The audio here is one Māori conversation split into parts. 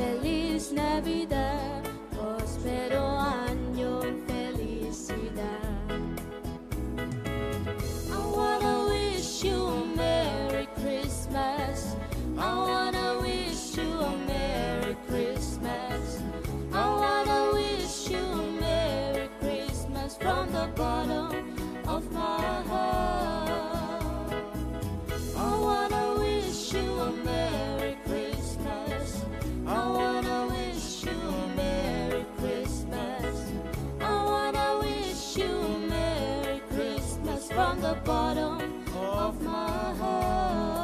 Feliz Navidad, próspero año, felicidad. I wanna wish you a Merry Christmas. I wanna wish you a Merry Christmas. I wanna wish you a Merry Christmas from the bottom of my heart. I wanna wish you a Merry Christmas. I wanna wish you a Merry Christmas. I wanna wish you a Merry Christmas from the bottom of my heart.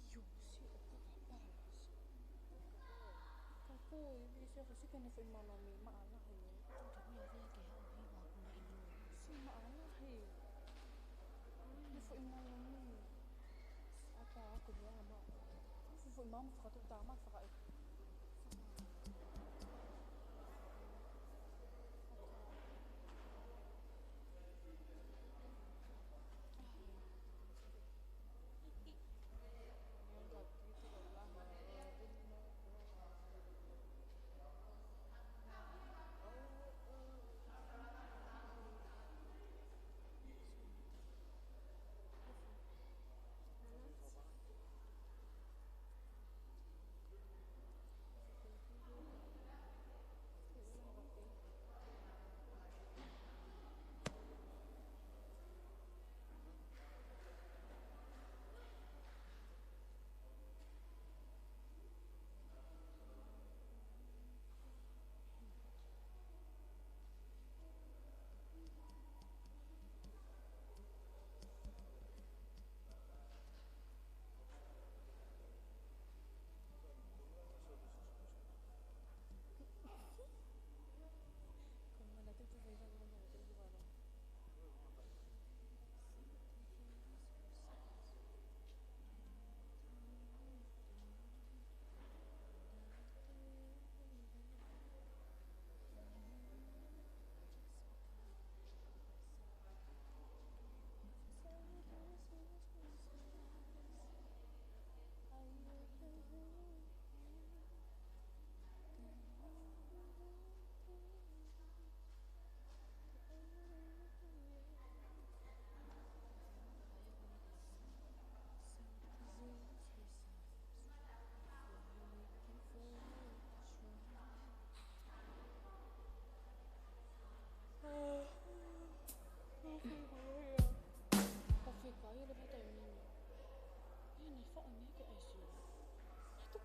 Iyo, si Okapalas. Kapoy, bisa kasi ka na mami, maalah eh. Tapi yang dia kayak aku aku nak ini. Si maalah eh. Nifo mami. Apa aku dia ama. Nifo mama fakatu utama fakai.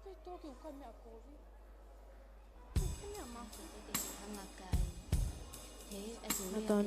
Ito kung kami ako. Kami ama. Naton.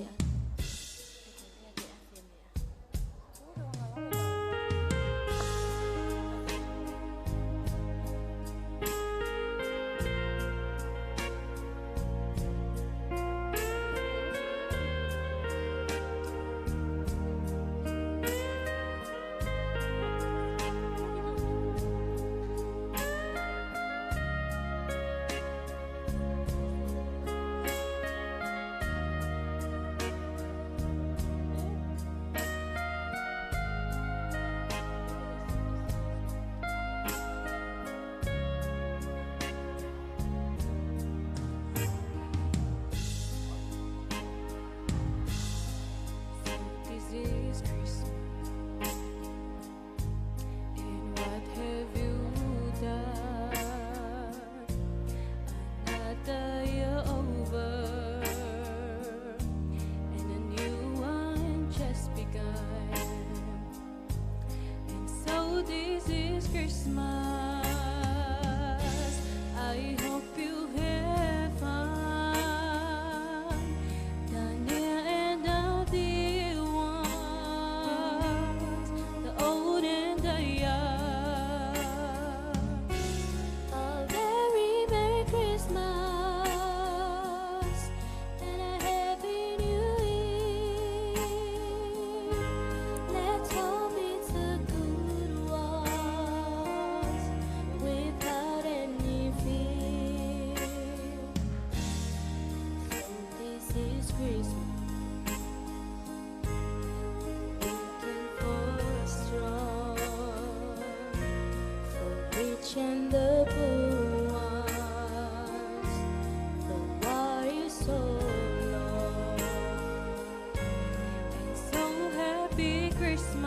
And the blue ones, the water is so long, and so happy Christmas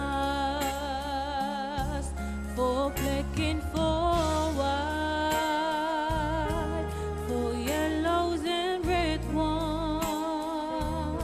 for black and for white, for yellows and red ones.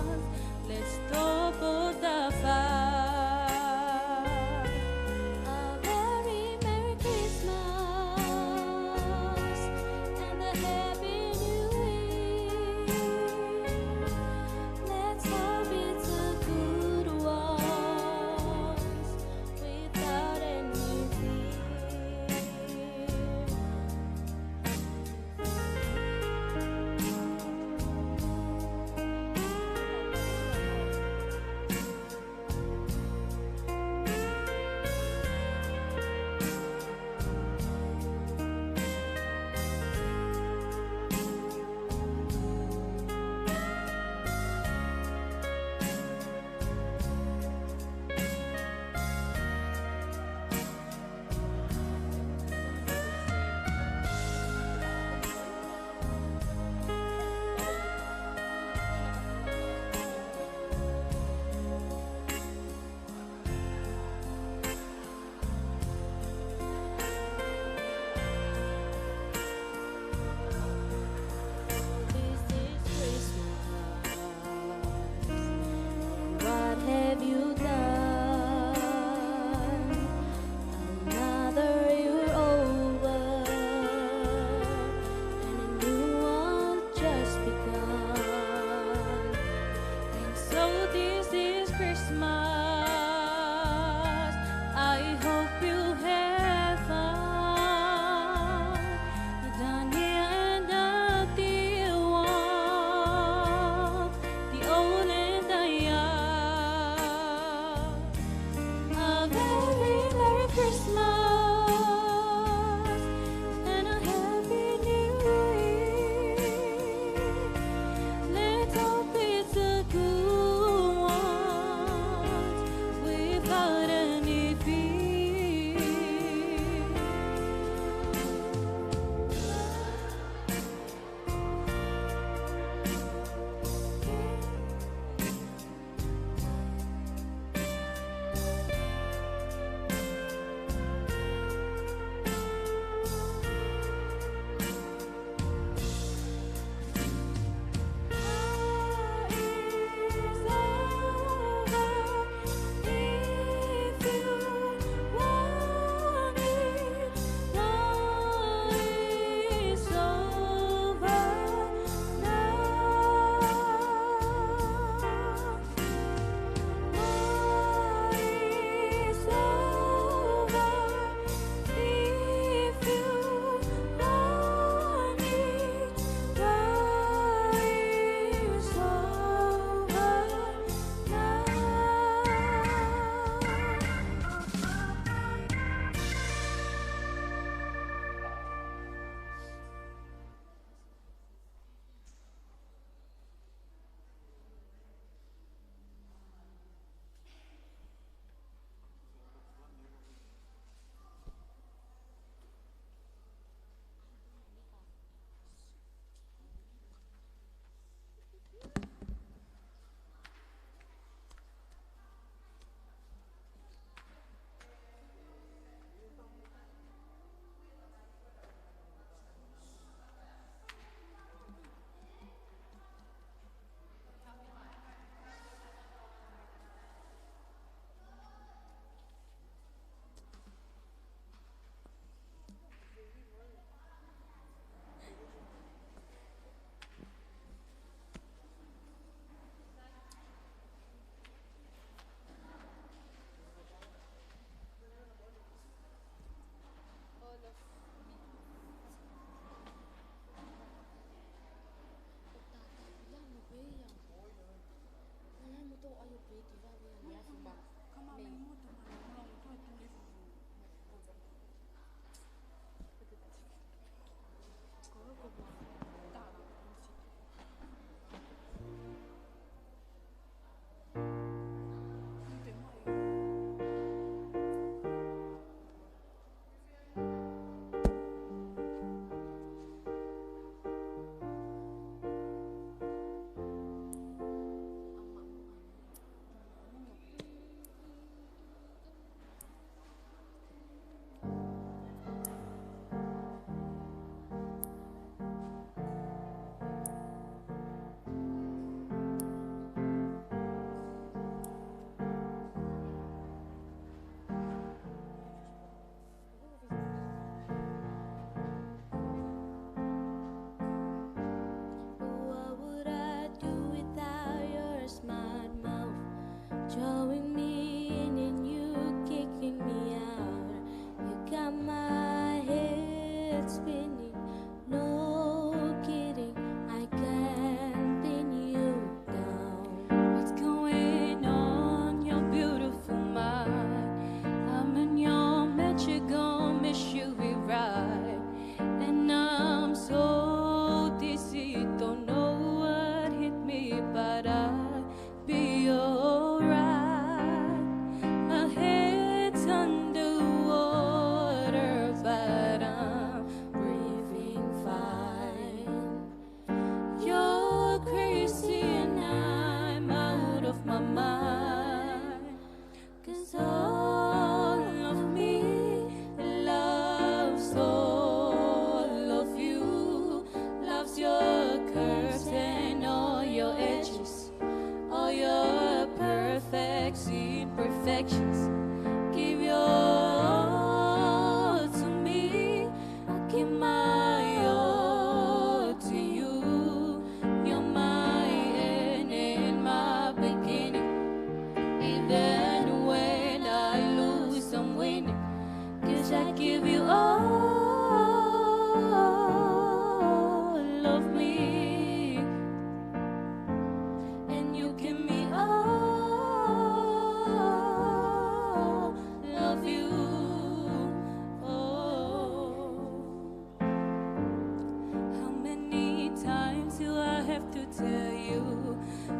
tell you,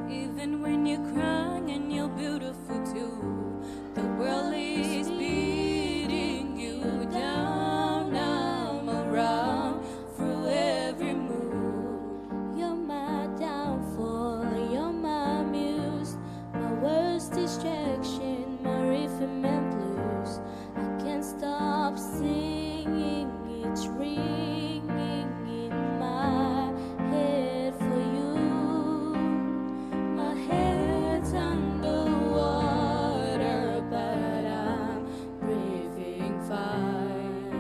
even when you're crying and you're beautiful too, the world is beating you down. I'm around through every mood. You're my downfall, you're my muse, my worst distraction, my rhythm and blues. I can't stop singing, it's ringing in my head for you. My head's underwater, but I'm breathing fine.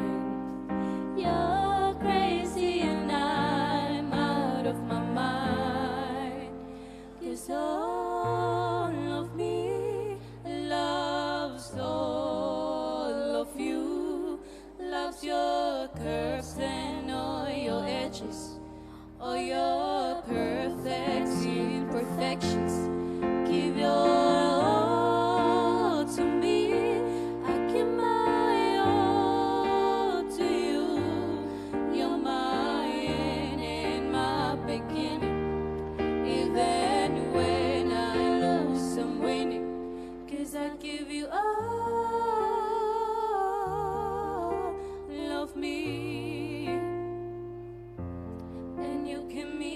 You're crazy and I'm out of my mind, 'cause all of me loves all of you, loves your curves and all your edges, all your perfect imperfections. Give your all to me, I give my all to you. You're my end and my beginning. Even when I lose, I'm winning, 'cause I give you all. Love me, and you give me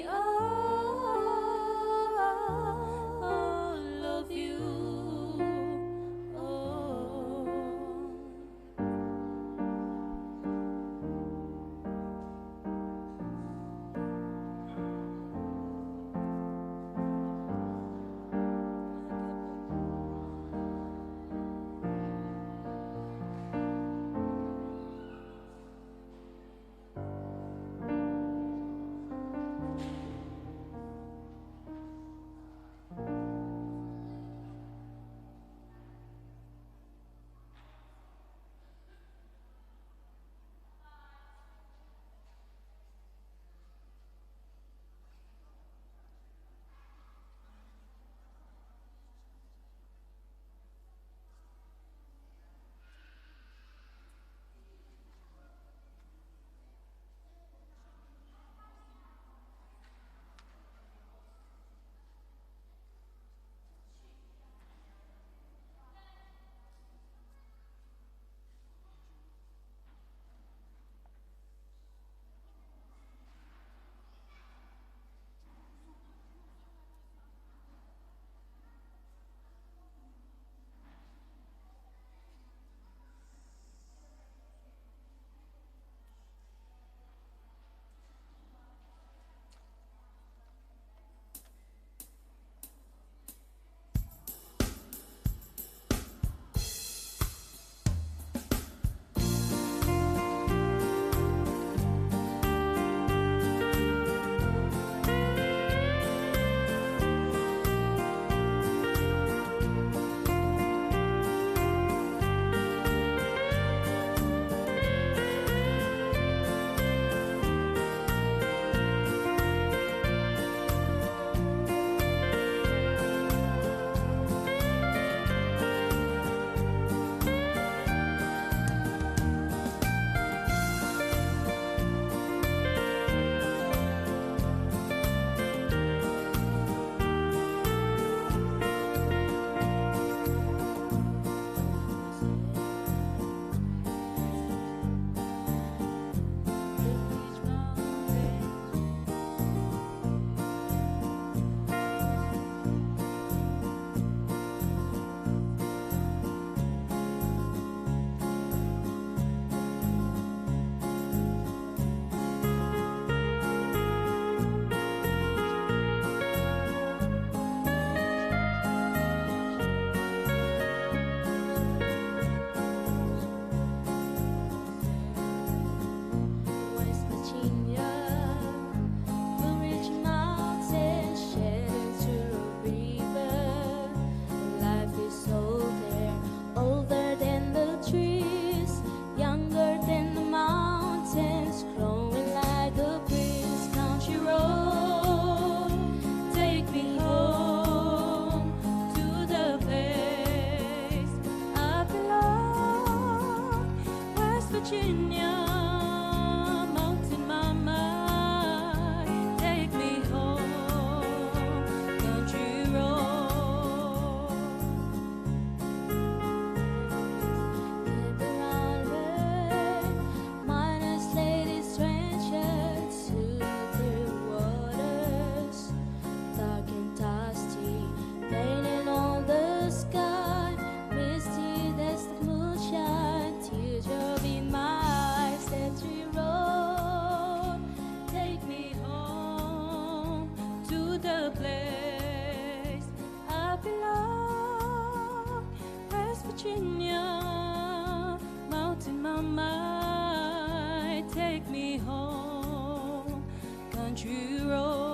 the place I belong. West Virginia, Mountain Mama, take me home, country road.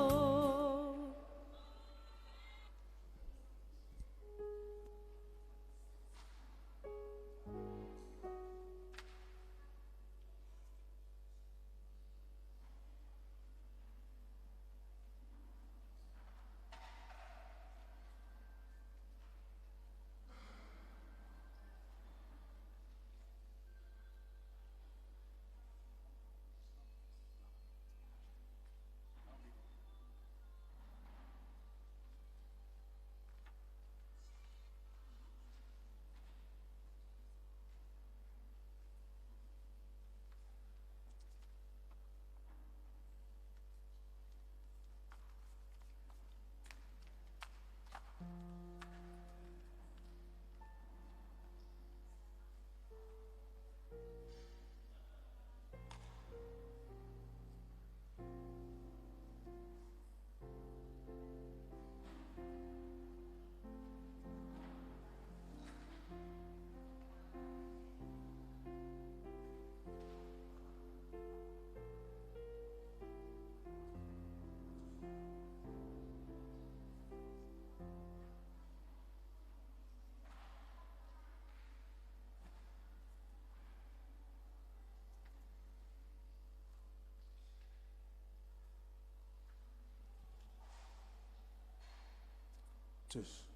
Dus.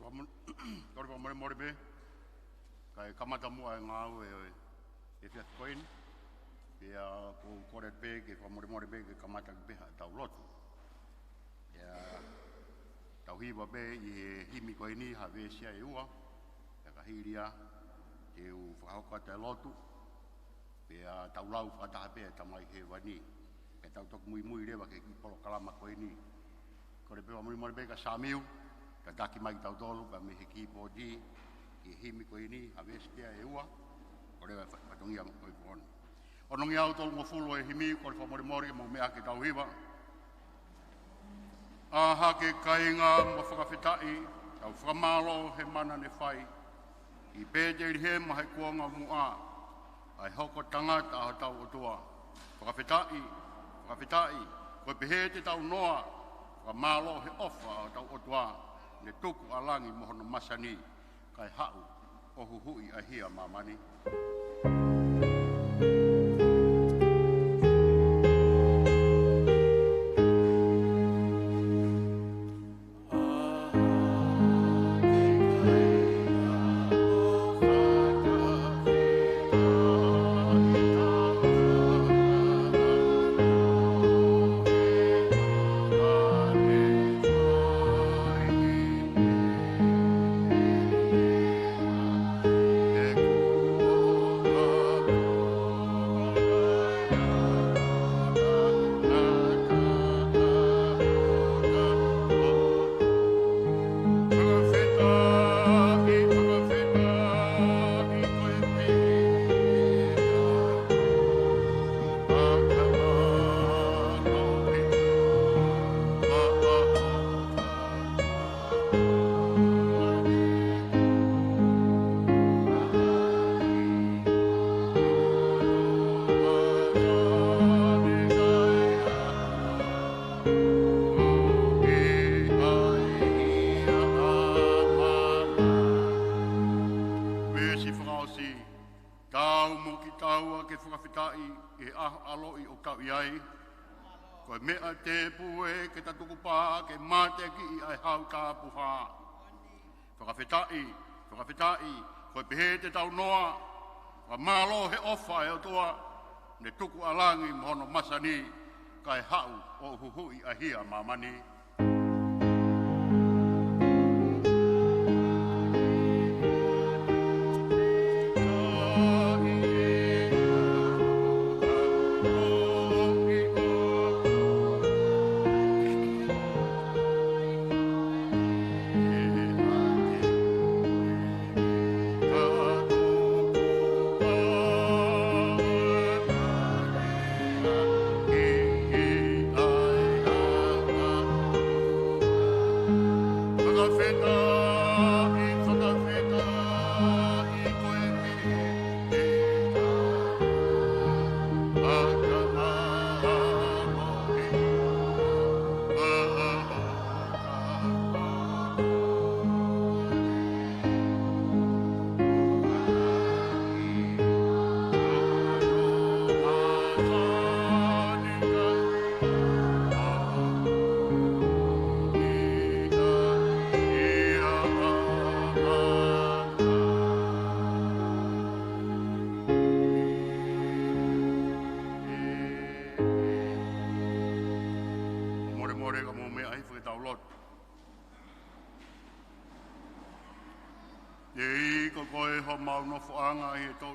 Kau mau mau be, kai kamata mua ngau e fia koin, ia ku kore be ke kau mau be ke kamata be tau lotu, ia tau hiwa be I himi koini have sia iua, ia kahiria ke u whakauka te lotu, ia tau lau whakata be tamai he wani, ke tau tok mui mui rewa ke ki polo kalama koini, kore be mau be ka samiu. Ka daki mai tau tolu ka me hiki podi ki himi ko ini habis dia e ua o le patongi am ko pon ono ngi auto mo fulo e himi ko fa mori mori mo me ake tau hiwa a ha ke kainga mo fa fitai tau fa malo he mana ne fai I pete he ma he kuanga mu a ai hoko tangata a tau o tua fa fitai ko pehete tau noa fa malo he ofa tau o tua le tuku alangi mohono masani kai hau o huhui ahia mamani. Ko mea te pue ke tatuku pā ke mate ki ai hau tā puha. Whakawhitai, ko pehe te tau noa, wa malo he ofa e o toa, ne tuku alangi mohono masani, kai hau o huhui ahia mamani.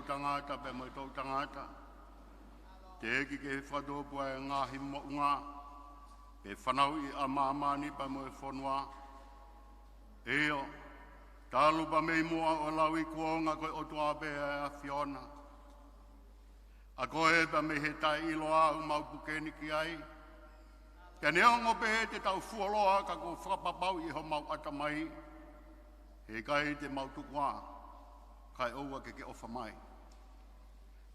Tangata pe mai tau tangata te eki ke whadopua e ngahi mo unga pe whanau I amamani pa mo e whanua eo talu pa mei mua o lawi kuonga koe otua pe a Fiona a koe pa me he tai iloa u mau pukeni ki ai te neongo pe he te tau fuoloa ka ko whakapapau I ho mau atamai he kai te mau tukua kai oua ke ofa mai.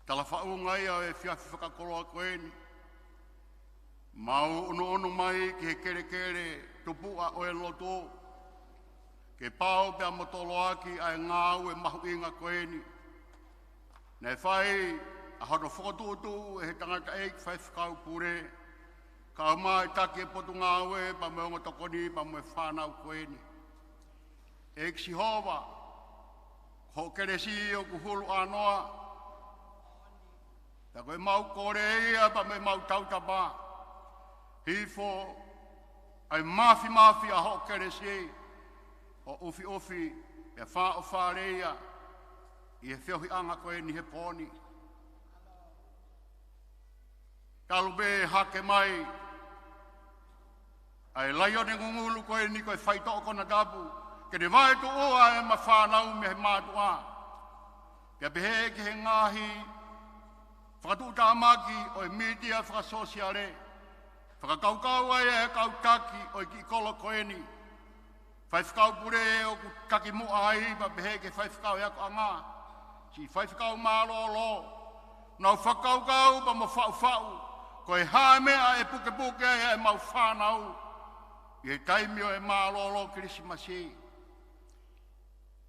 Tala whau ngai au e whiawhi whakakoloa koeni. Mau ono mai ki he kere kere tupua o e loto. Ke pao pia motoloaki ai ngāu e mahu inga koeni. Nei whai a hono whakatutu e he tangata eik whai whakau pure. Ka mai take potu ngāu e pa me ongo tokoni pa me whanau koeni. e kisi hova, ho keresi o kuhulu anoa, ta koe mau kore ia pa me mau tautapa, hifo ai mafi a ho keresi, o ufi, e wha o whareia, i he whiohi anga koe ni he pōni. Kalube hake mai, ai laione ngungulu koe ni koe whaito o kona tapu, ke ne vai tu oa e ma whanau me he mātua. Ke pehe ke he ngahi, whakatu tāmaki o e media whakasosiare, whakakaukau ai e kautaki o e ki kolo koe ni, whaifkau pure o ku taki mua ai, pa pehe ke whaifkau e ako anga, si whaifkau mālolo, nau whakaukau pa mo whau, koe hāmea e puke e mau whanau, i he taimio e mālolo Krisimasi.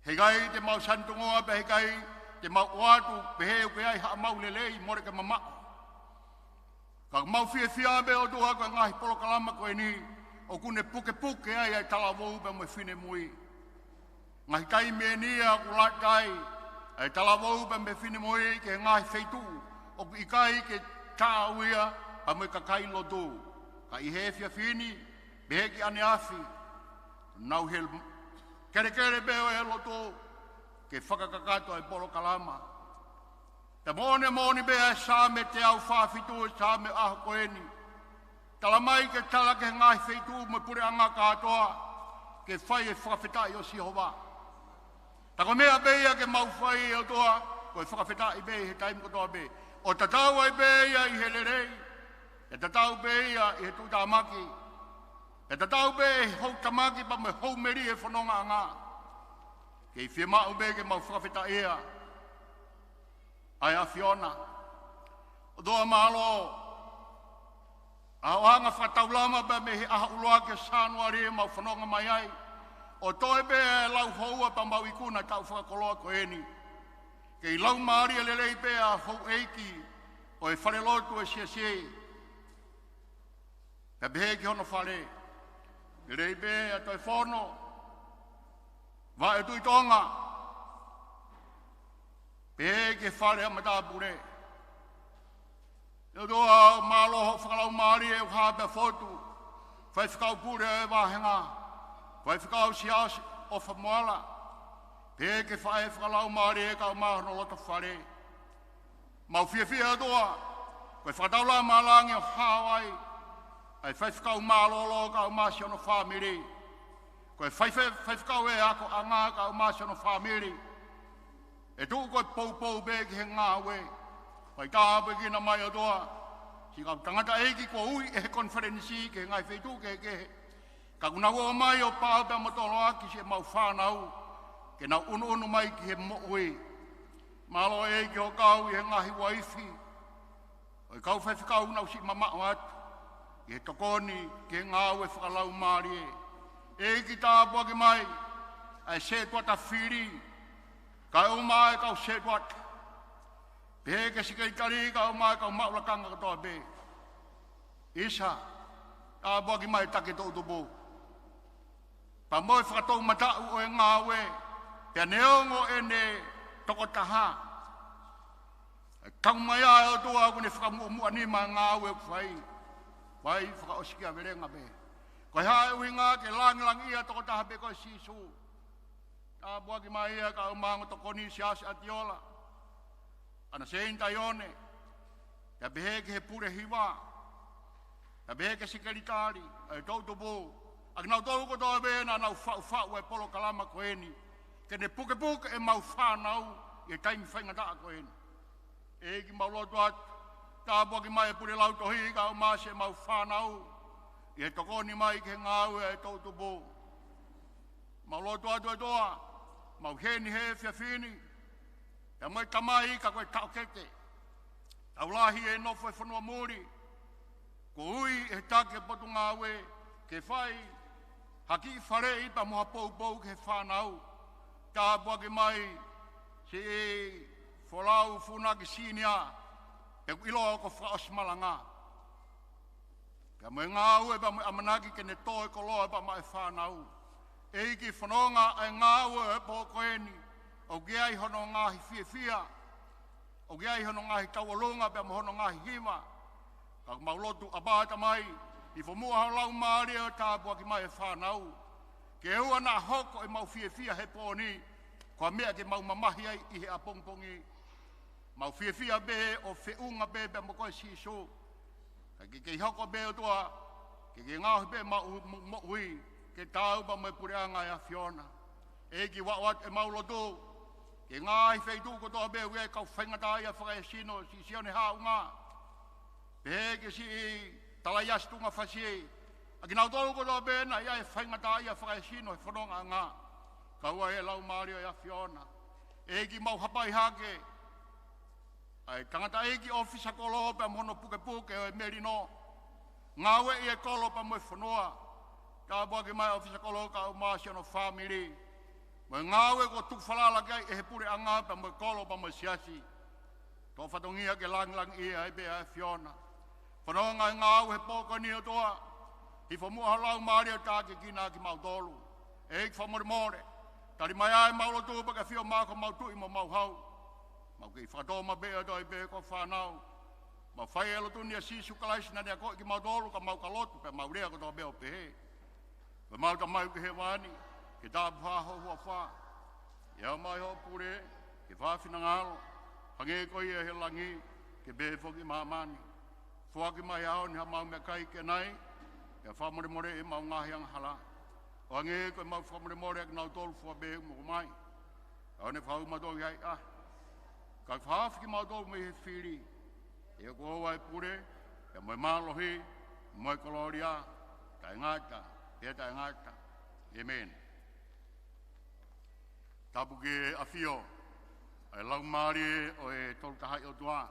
He gai te mau santungoa pe he gai te mau oatu pe he uke ai haa mau lelei more ke mamao. Ka mau fia be o tuha koe ngahi polo kalama koe ni o kune puke ai ai talavou pe mo fine mui. Ngahi taimie ni a kulat kai ai talavou pe me fine mui ke ngahi feitu o ku ikai ke tāuia pa mo kakai lotu. Ka i he fia fini be he ki ane afi nau he kere beo e loto ke whakakakato e polo kalama. Te mone bea e sāme te au whawhitu e sāme aho koeni. Talamai ke tala ke ngai wheitu me pure anga katoa ke whai e whakawhetai o Sihova. Tako mea bea ke mau whai e o toa ko e whakawhetai bea he taim kotoa bea. O tatau ai bea i he lerei, e tatau bea i he tūtāmaki, e tatau be hou tamaki pa me hou meri e whanonga anga. Kei whia mau be ke mau whakawheta ea. Ai a Fiona. O doa malo. A oanga whataulama pa me he aha uloa ke sānua rea mau whanonga mai ai. O toi be e lau houa pa mau ikuna tau whakakoloa ko eni. Kei lau maari e lelei be a hou eiki o e wharelotu e sia. Ka behe ki hono whare. Rei be a toi whono, wa e tui tonga, pe ke whare a matapure. Eo toa māloho whakalau maari e uhape whotu, whai whakau pure e wahenga, whai whakau sias o whamuala, pe ke whae whakalau maari e kau mahono loto whare. Mau whia toa, koe whakataula mālangi o Hawaii, ai whaifkau mālolo ka o māsi ono whamiri. Koe whaifkau e ako anga ka o māsi ono whamiri. E tuu koe pou be ki he ngā we. Whai tāpe ki na mai o toa. Si kau tangata eiki ko ui e he konferensi ke ngai whaitu ke he. Ka kuna ua mai o pāpea motolo aki si e mau whanau. Ke na unu mai ki he mo ui. Malo eiki o kau i he ngahi waifi. Oi kau whaifkau nau si mamao atu. I he tokoni ke ngāu e whakalau maari e. E ki tāpua ki mai, ai se tuata whiri, ka o mai kau se tuata. Pe ke sikaitari ka o mai kau maulakanga katoa be. Isa, tāpua ki mai take tau tupu. Pa moi whakatou matau o e ngāu e, pia neongo e ne toko taha. Kau mai a o tua kune whakamuamua ni ma ngāu e whai. Wai whakaosiki a verenga be. Koe hae uinga ke langi ia toko taha be koe sisu. Tā bua ki mai ia ka umango tokoni siasi atiola. Ana seinta ione. Ka behe ke he pure hiwa. Ka behe ke sikeritari. Ai tau tupu. Aki nau tau kotoa be na nau whau e polo kalama koeni. Ke ne puke e mau whanau i e taimi whaingataa koeni. E ki mau lotu atu. Tā bua ki mai e pure lau tohi ka o maase e mau whanau. I he tokoni mai ke ngāu e tau tupu. Mau lotu atu e toa. Mau heni he fia fini. E mai tamai ka koe tau kete. Tau lahi e nofo e whanua muri. Ko ui e take potu ngāu e ke whai. Haki whare i pa moha pou ke whanau. Tā bua ki mai se e wholau funa ki sinia. E ilo ko whaosmalanga. Ka moe ngāu e pa moe amanaki ke ne toi koloa e pa mai whanau. E ki whanonga e ngāua e pōkoeni, o geai hono ngāhi fia, o geai hono ngāhi taualonga, pia mo hono ngāhi hima, ka maulotu abata mai, I whamua hau lau maari o tāpua ki mai e whanau. Ke ua nā hoko e mau fia he pōni, kua mea ke mau mamahi ai I he apongpongi. Mau fia be o whiunga be pe mo koe siso. Ka ke hoko be o toa, ke ngāhi be mau ui, ke tāu pa mai pureanga e a Fiona. E ki wawat e maulotu, ke ngāhi wheitu ko toa be ue kau whaingata ia whakaesino, si sione haunga. Pe ke si tala yastu nga fasie. Aki nau tolu ko toa be na ia e whaingata ia whakaesino e whanonga ngā. Ka ua e lau Mario e a Fiona. E ki mau hapai hake. Ai tangata e ki ofisa kolo pe mono puke o e merino. Ngawe I e kolo pa mo e whanoa. Ka bua ki mai ofisa kolo ka o Marciano family. Mo e ngawe ko tuk whalala kai e he pure anga pa mo e kolo pa mo e siasi. Tō whatongia ke lang ia e be a Fiona. Whanoa ngai ngawe he pōko ni o toa. I whamua halau Mario tāke kina ki mau tolu. E ik whamore. Tari mai ai maulo tūpa ka whio māko mau tui mo mau hau. Mau ki whatoma bea doi be ko whanau. Mau whai elo tunia sisu kalaisi na nea koe ki mau tolu ka mau kalotu pe mau rea ko tō beo pehe. Pe mau ta mai ki he wani. Ke tāpu hāho hua wha. Iau mai ho pure. Ke whawhina ngalo. Hange koe ia he langi. Ke be whoki maamani. Fuaki mai hao ni ha mau mea kai ke nai. Ia whamore e mau ngahi ang hala. O ange koe mau whamore ak nau tolu fua be mo mai. Au ne whau mato ki hai Ka whawhiki mau tolu me he whiri. E ko hoa e pure. Ia moe mālohi. Moe koloria. Tai ngata. E tai ngata. Amen. Tapu ke awhio. Ai lau maari o e tolu tahai o tua.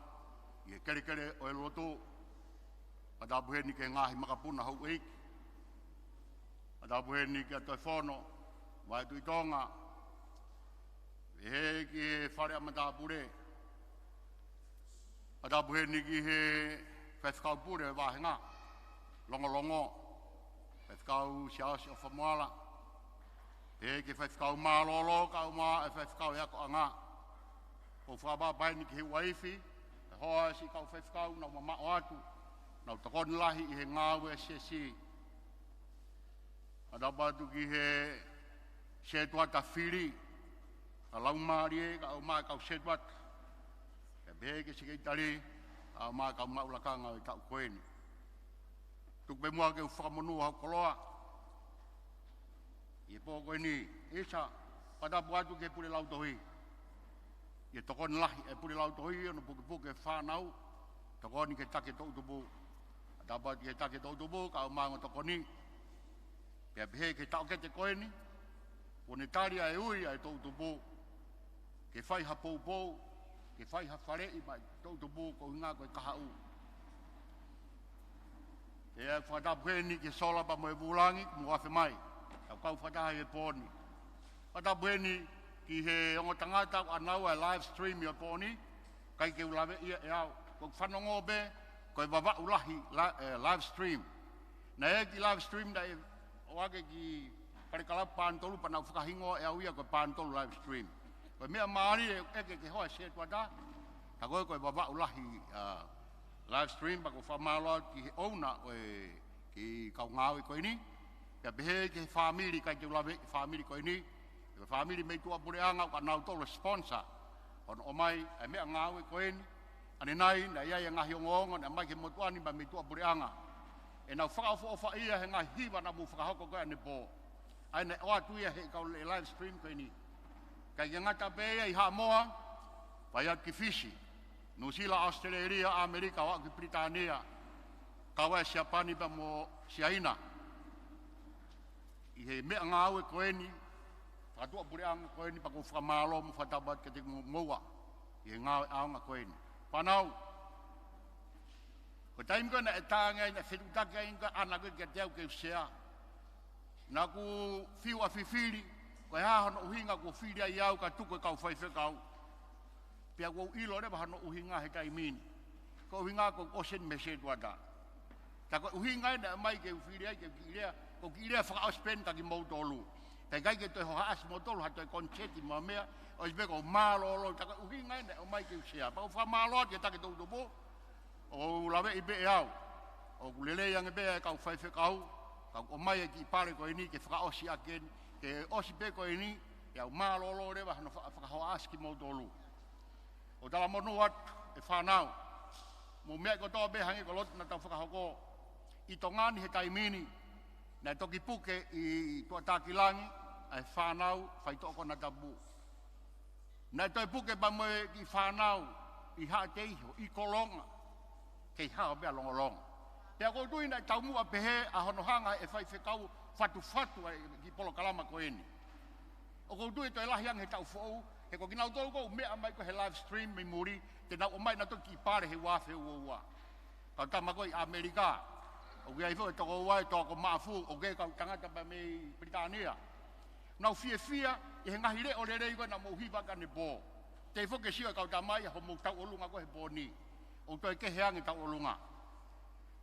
I e kere o e loto. A tapu he ni ke ngahi makapuna hau eiki. A tapu he ni ke atoi whono. Vai tui tonga. E he ki he whare amata pure. A tapu he ni ki he whewhikau pure wahenga. Longo. Whewhikau siasi o whamuala. E ke whewhikau mālolo ka uma e whewhikau eako anga. O whapapai ni ki he waifi. E hoa si kau whewhikau nau mamao atu. Nau takoni lahi I he ngāwe sesi. A tapatu ki he setuata whiri. Ka lau maari ka au maa kau setuata. Ka behe ke sikei tari. Ka au maa kau maulakanga I tau koeni. Tukpe mua ke whakamonu hau koloa. I po koeni. Isa. Patapu atu ke pure lau tohi. I takoni lahi e pure lau tohi. Ono puke whanau. Takoni ke take tau tupu. Dapat ke take tau tupu ka au maa ngotokoni. Pea pehe ke tau kete koeni. Pone tari ai ui ai tau tupu. Ke whai ha pou. Ke whai ha wharei mai tau tupu ko hinga koe kahau. E ai whatapu heni ke sola pa moe vulangi mua whawhi mai. Kau whataha he pōni. Whatapu heni ki he ongo tangata anau ai live stream ia pōni. Kai ke ulawe ia e au. Ko whanongo be. Koe wawa ulahi live stream. Na e ki live stream da e oake ki parekala pāntolu pa nau whakahingo e au ia koe pāntolu live stream. Koe mea maari e eke ke hoa se tuata. Ta koe wawa ulahi live stream pa ko whamaloa ki he ouna ki kau ngāwe koe ni. Pea pehe ke whamiri kai te ulawe whamiri koe ni. Ke whamiri mei tua pureanga ka nau tolo sponsor. Ono o mai e mea ngāwe koe ni. Ane nai, na ia ngahi ongongo, na mai ke motuani ba me tua pureanga. E nau whakaofa ia he ngahi hiwa na mu whakahoko koe ane pō. Ai ne oa tuia he kau le live stream koe ni. Kai ke ngata pēia I Hamoa, pai at ki Fiji. New Zealand, Australia, Amerika, wak ki Britania. Kawa e siapani pa mo siaina. I he mea ngāwe koe ni, whakatua pureanga koe ni, pa ko whakamalo mu whatabat ke te ngoua. I he ngāwe aonga koe ni. Whanau. Ko taim koe na e tāngai na whetutake inga ana koe ke teo ke usea. Nā ku whiu a whiwhiri, koe hahano uhinga ko whiri ai au ka tuko kau whaiwhekau. Pia ko ilo rewa hano uhinga he taimini. Ko uhinga ko osen me se tuata. Ta ko uhinga na mai ke whiri ai ke kirea, ko kirea whakaospen ka ki mautolu. Pe kai ke toi ho haas mo tolu hatoi koncheti mo mea o isbe ko malo lo taka uhinga ene o mai ke usia pa fa malo ke taka tu bo o lave ibe au o kulele yang be ka fai fe kau ka o mai ki pare ko ini ke fra osi aken ke osi be ko ini ya malo lo re ba no fa ho haas ki mo tolu o tala mo no wat e fa nau mo mea ko to be hangi ko lot na ta fa ko I tongani he taimini na toki puke I tua takilangi ai whanau whai toko na tabu. Na toi puke pa moe ki whanau I haa te iho, I kolonga kei hao bea longolonga. Pea ko tui na taumua pehe a honohanga e whai whekau whatu ki polo kalama ko eni. O ko tui toi lahiang he tau whou, he ko kinau tolu ko mea mai ko he live stream me muri, te nau o mai na toki pare he wafe ua. Kau tama ko I Amerika. O kia ifo e toko wai toko maafu o kia kau tangata pa me Britania. Nau fia I he ngahi re o re rei koe na mouhi waka ne bō. Te ifo ke siwa kau tamai ho mou tau olunga koe he bō ni. O toi ke heangi tau olunga.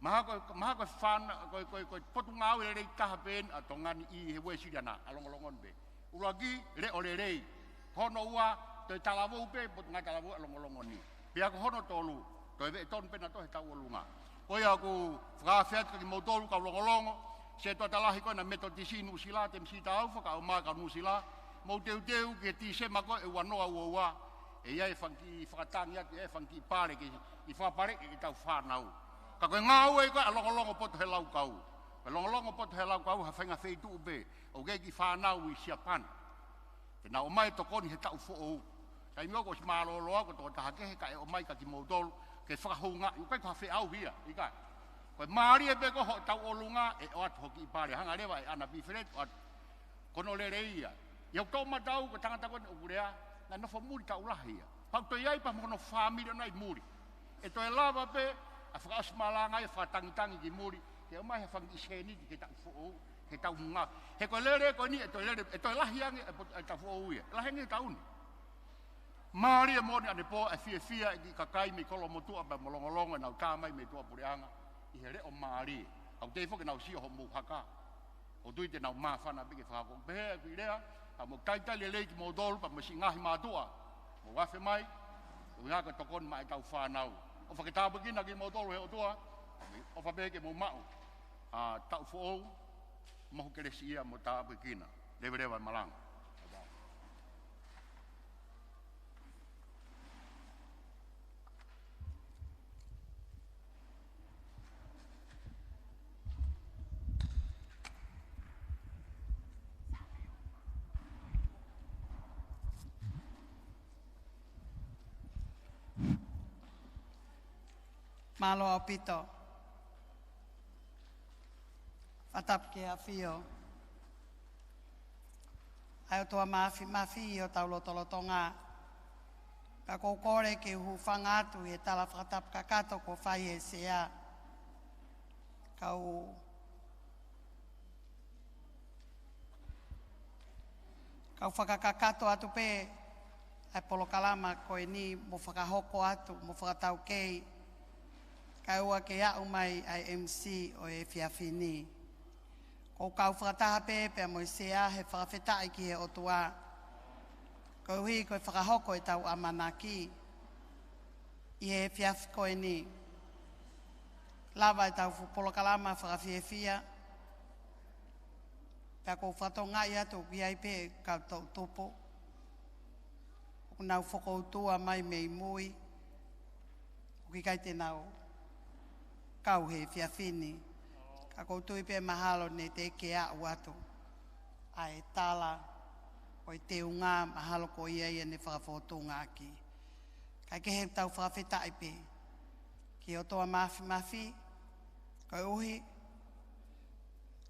Maha koe whana, koe potu ngāu re rei taha pen a tongani I he wesi dana alongolongon be. Uraki re o re rei. Hono ua toi talavou pe potu ngai talavou alongolongon ni. Pia ko hono tolu, toi ve ton pena to he tau olunga. Koe aku whakawhiat ki motoru ka longolongo, se toa talahi koe na meto tisi nusila, te msita aufa ka umā ka nusila, mou teu ke tise mako e wanoa ua, e ia e whanki whakatangi ati, e whanki pare ki I whapare ki tau whanau. Ka koe ngāu e koe a longolongo poto he lau kau. Ka longolongo poto he lau kau ha whainga wheitu ube, o ge ki whanau I siapana. Te na o mai tokoni he tau who'ou. Ka I mioko si maaloloa ko toko tahakehe ka e o mai ka ki motoru, ke whakahunga, I koe ka whi au hia, I kai. Koe maari e pe ko ho tau olunga, e o atu hoki I pare, hanga rewa e ana biferet, o atu kono le reia. Iau tau matau, ko tangata koe o kurea, na nofo muri tau lahi ia. Pau toi ai pa mono whamira nai muri. E toi lava pe, a whakasmalanga e whatangitangi ki muri, ke o mai he whangi seni ki ke tau who'ou, ke tau hunga. He koe lere koe ni, e toi lahi ange e tau who'ou ia. Lahi ange tau ni. Maari e moni ane po e fia I kakai me kolo motua pa molongolongo e nau tāmai me tua pureanga I he reo maari. Au te foke nau sio ho mou haka. O tui te nau mawhana peke whakako. Pehe e kui rea, a mo kaitali e leiki mo dolu pa masi ngahi mātua. Mo wafe mai, o ngaka tokon mai tau whanau. O whaketāpakina ki mo dolu he o tua, o whapeke mo mau. Tau who'ou, mohu keresi ia mo tāpakina. Lewerewa malanga. Malo au pito. Fatap ke a fio. Ai o toa mafi o tau lotolotonga. Ka koukore ke hu whangatu e tala fatap kakato ko whai e sea. Kau whakakakato atu pe ai polo kalama koe ni mo whakahoko atu, mo whakatau kei. Kai ua ke au mai ai MC o e whiawhini. Ko kau whakataha pe mo sea he whakawhetai ki he otua. Ko hui koe whakahoko e tau amanaki. I he whiawhi koe ni. Lava e tau polo kalama whakawhiawhia. Pea ko whatonga I atu ki ai pe kau tau topo. Ko nau whakoutua mai mei mui. Ko ki kai te nau. Kau he whiawhini. Ka koutu I pe mahalo ne te ke au atu. Ai tala, o I te unga mahalo ko ia ne whakawhotunga aki. Ka ke he tau whakawhetai pe. Ki o toa mafi, ko uhi,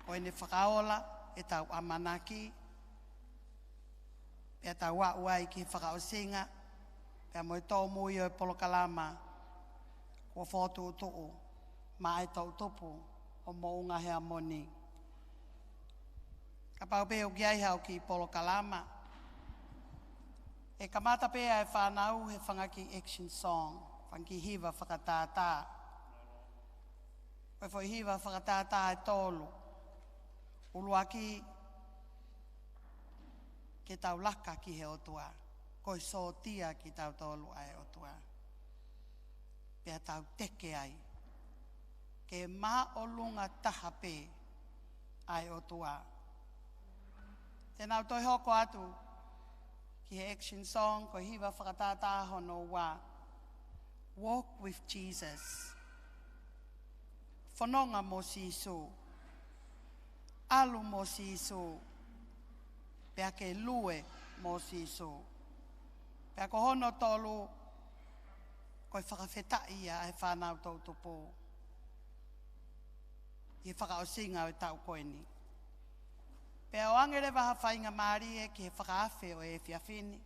ko ne whakaola e tau amanaki, pia tau wauai ki whakaosinga, pia mo I tō mui o e polo kalama, ko whotu utuku. Ma e tau topu o mounga hea moni. Ka pau pe o giai hau ki polo kalama. E kamata pe e whanau he whangaki action song, whanki hiwa whakatātā. Koe whoi hiwa whakatātā e tōlu. Uluaki ke tau laka ki he otua, koi so tia ki tau tolu ai otua. Pea tau teke ai, ke mā o lunga taha pē ai otua. Tēnau toi hoko atu, ki he action song, ko hiwa whakatātā hono wā. Walk with Jesus. Whanonga mo Sisu. Alu mo Sisu. Pea ke lue mo Sisu. Pea ko hono tolu, koi whakawhetai ia e whanau tau tupo. I whakaosinga o tau koeni. Pea o angere waha whainga Māori e ki he whakawhe o e whiawhini.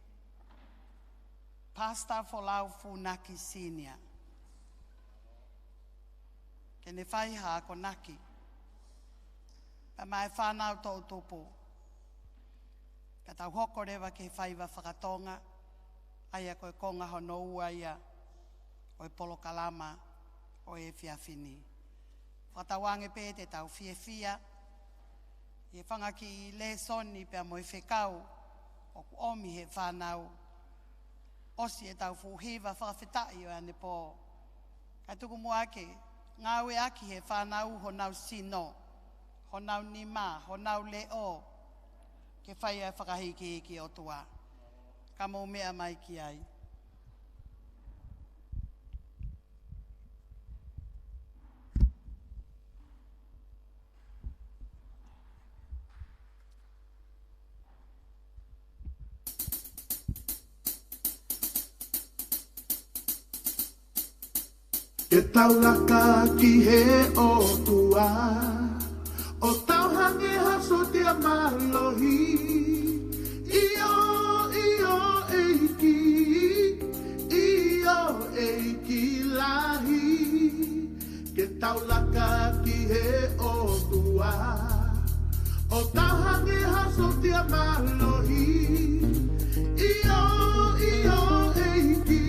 Pastor Folau Funaki Senior. Ke ne whaiha ko naki. Pa mai whanau tau tupo. Ka tau hoko rewa ke whaiwa whakatonga. Aia koe konga hono ua ia. O e polo kalama o e whiawhini. Whatawange pē te tau whiawhia. I whangaki i le soni pia mo i whekau. O ku omi he whanau. Osi e tau fuhiwa whakawhetai o ane pō. Kai tuku mua ake, ngāwe aki he whanau honau sino, honau nima, honau leo, ke whai ai whakahiki ki o tua. Ka mō mea mai ki ai. E tau laka ki he o tua, o tau hange haso te amalohi, iyo eiki lahi. Ke tau laka ki he o tua, o tau hange haso te amalohi, iyo eiki.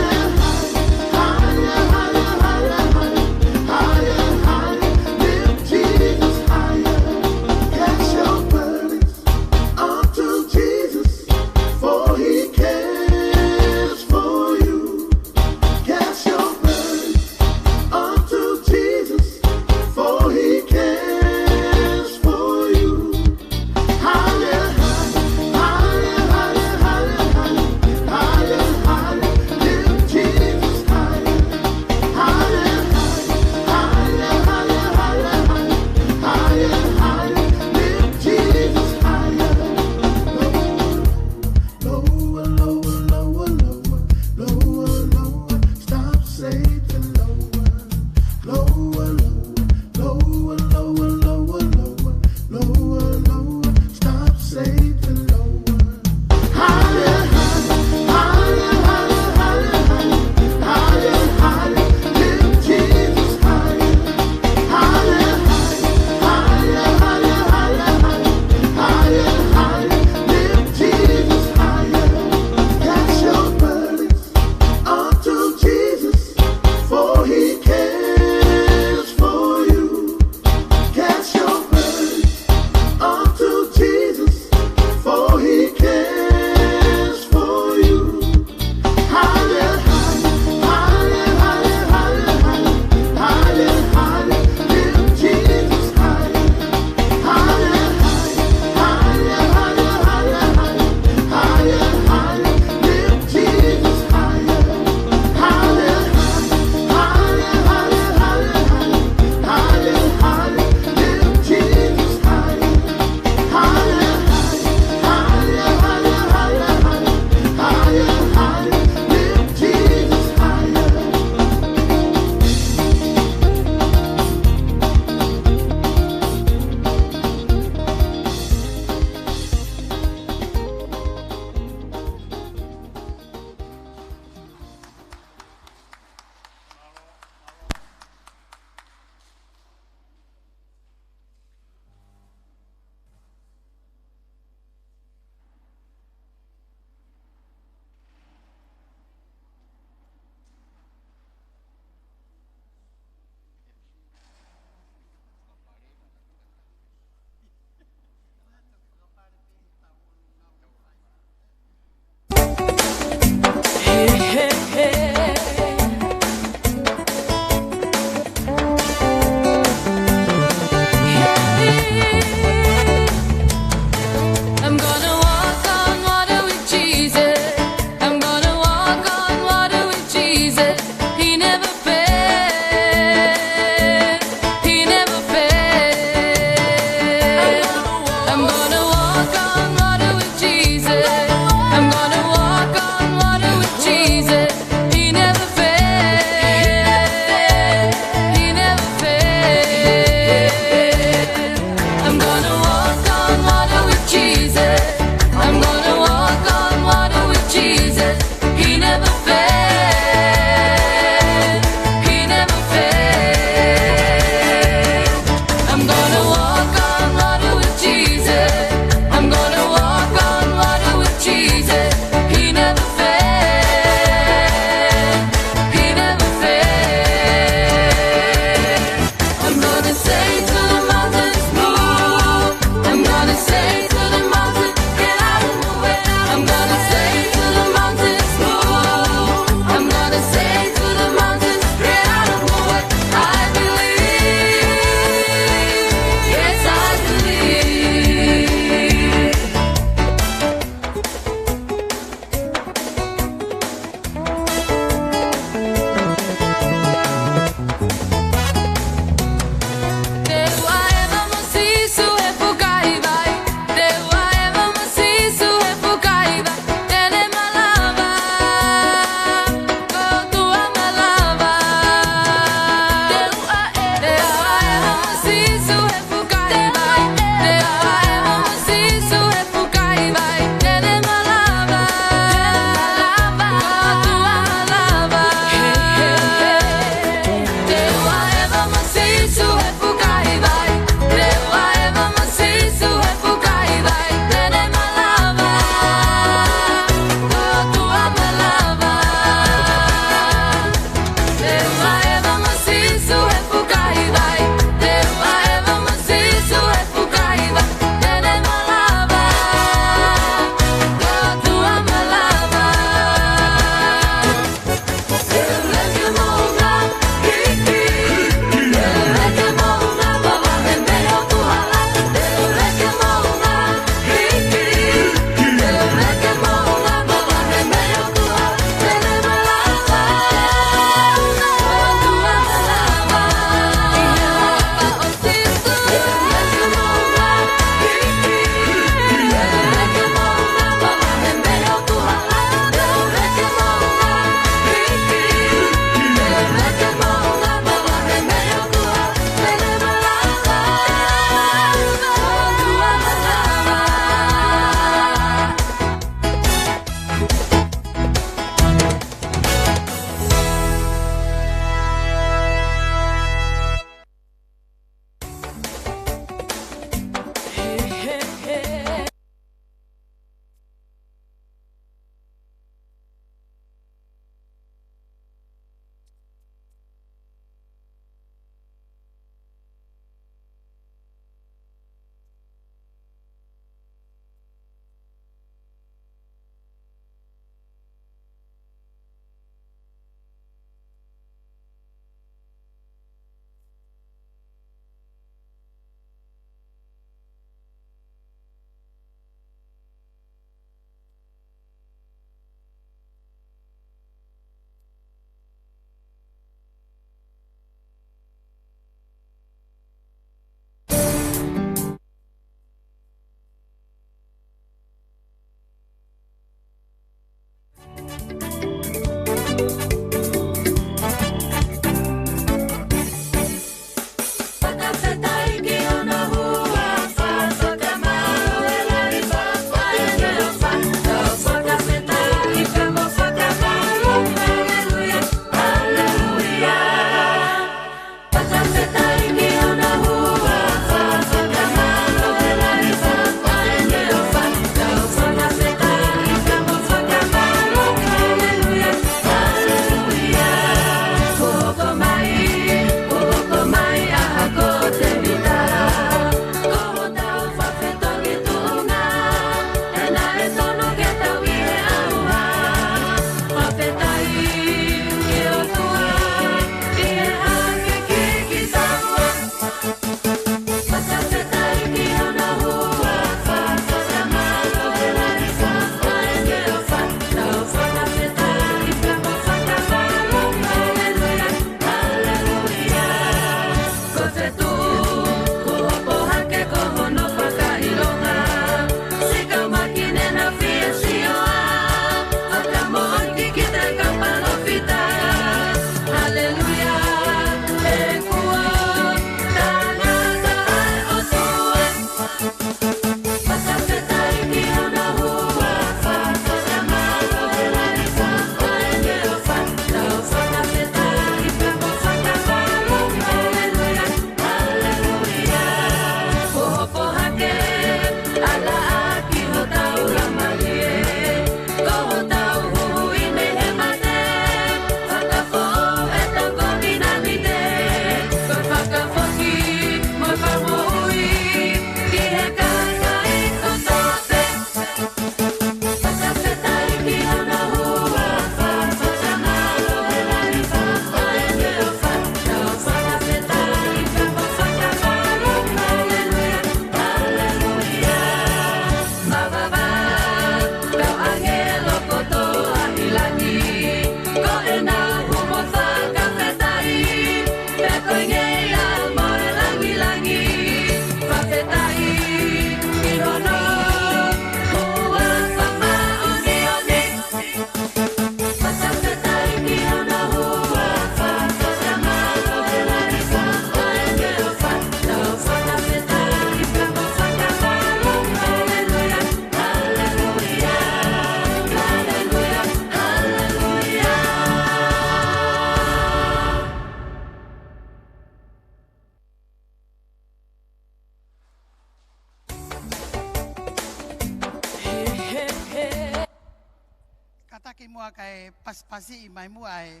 Taki mua kai paspasi I mai mua e.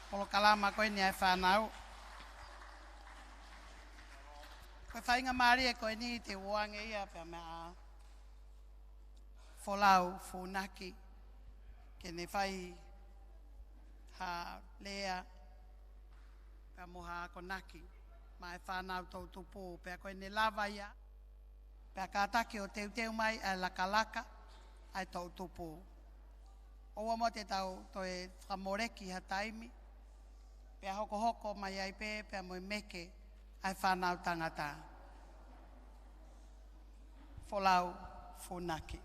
Polo kalama koe ni ai whanau. Koe whainga maari e koe ni te uange ia pia mea. Folau, funaki. Ke ne whai ha lea. Pia moha konaki. Mai whanau tau tupu. Pia koe ne lava ia. Pia kātaki o teu mai ai lakalaka. Ai tau tupu. Oua mo te tau toe whamoreki ha taimi. Pea hoko hoko mai ai pe, pea moi meke ai whanau tangata. Folau, funaki.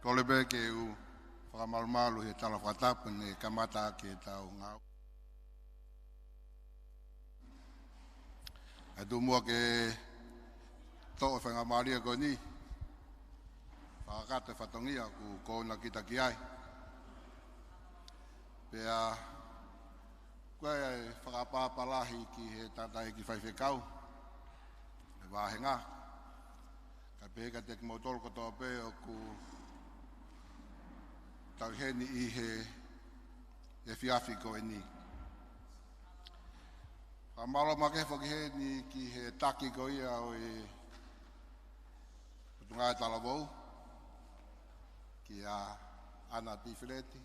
Kolebe ke u whakamalumalu he tala whatapu ne kamata ke tau ngau. E tu mua ke to'o whenga maria ko ni. Whakakate whatongia ku kōna kita ki ai. Pea koe ai whakapāpalahi ki he tātai ki whaiwhekau. E wāhenga. Ka pēka te ki mautolo kotoa pē o ku tau heni I he whiawhi ko e ni. Ka malo make whaki he ni ki he taki ko ia o e tungai talavou ki a ana tifileti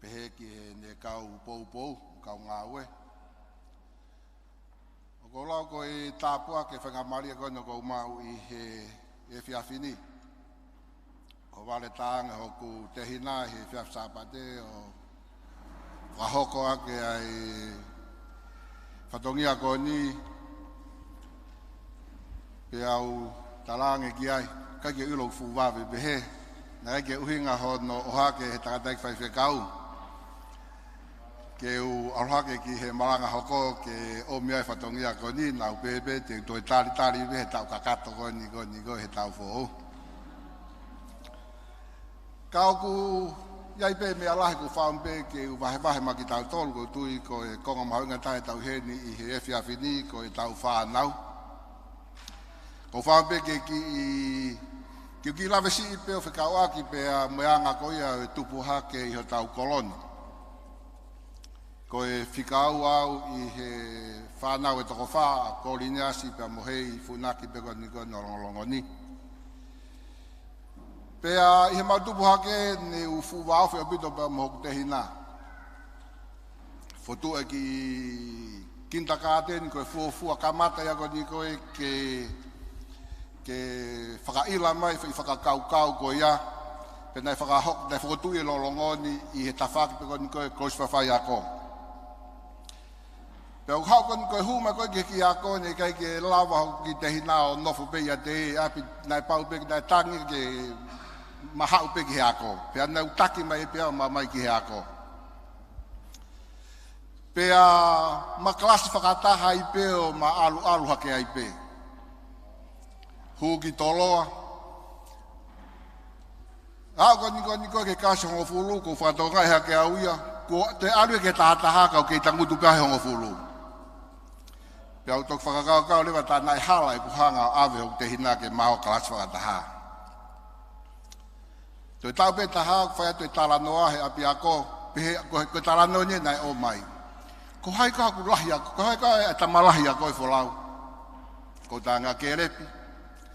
pehe ki he ne kau pou kau ngawe o ko lau ko e tāpua ke whangamaria ko no ko mau I he e whiawhini o wale tāanga hoku te hina he whiawsapate o wahoko ake ai whatongia ko ni pe au talange ki ai ka ke ulo fu wawe behe na ke uhinga ho no ohake he takatai whaiwhekau ke u alhake ki he maranga hoko ke o miai whatongia ko ni na upepe te toi tari he tau kakato ko ni he tau fo kau ku Iai pe me alahi ku whaampe ke u wahe maki tau tolu ko tui ko e konga mahunga tae tau heni I he whiawhini ko e tau whanau. Ko whaampe ke ki lawe si I pe o whikau aki pe a meanga ko ia e tupu hake I ho tau koloni. Ko e whikau au I he whanau e toko wha ko lineasi pe a mohei funaki pe ko niko nolongo ni. Pea I he mautupu hake ne ufu wauwhi o bito pa mohoku te hina. Fotu e ki kinta kāte ni koe fuafua kamata ia ko ni koe ke whakaila mai I whakakaukau ko ia. Pe nei whakahok, nei whakotui e lolongoni I he tawhaki pe ko ni koe close whawhai ako. Pea ukau ko ni koe huma koe ki ako ni kai ke lawa hoku ki te hina o nofu pe ia te api nei pau pe nei tangi ke mahau pe ki he ako. Pea nau taki mai pea mai ki he ako. Pea ma klasi whakataha I pe o ma alu hake ai pe. Huki toloa. Au ko ke kasi hongo fulu ko whatongai hake au ia. Ko te alu ke tahataha kau ke tangutu kahe hongo fulu. Pea au tok whakakau lewa ta nai hala I kuhanga ave o te hina ke maho klasi whakataha. Toi tau pe taha whai atu e talanoa he api ako, ko talanoa ni nai o mai. Ko hai ka ku lahi ako, ko hai ka e tamalahi ako e wholau. Ko tanga kerepi,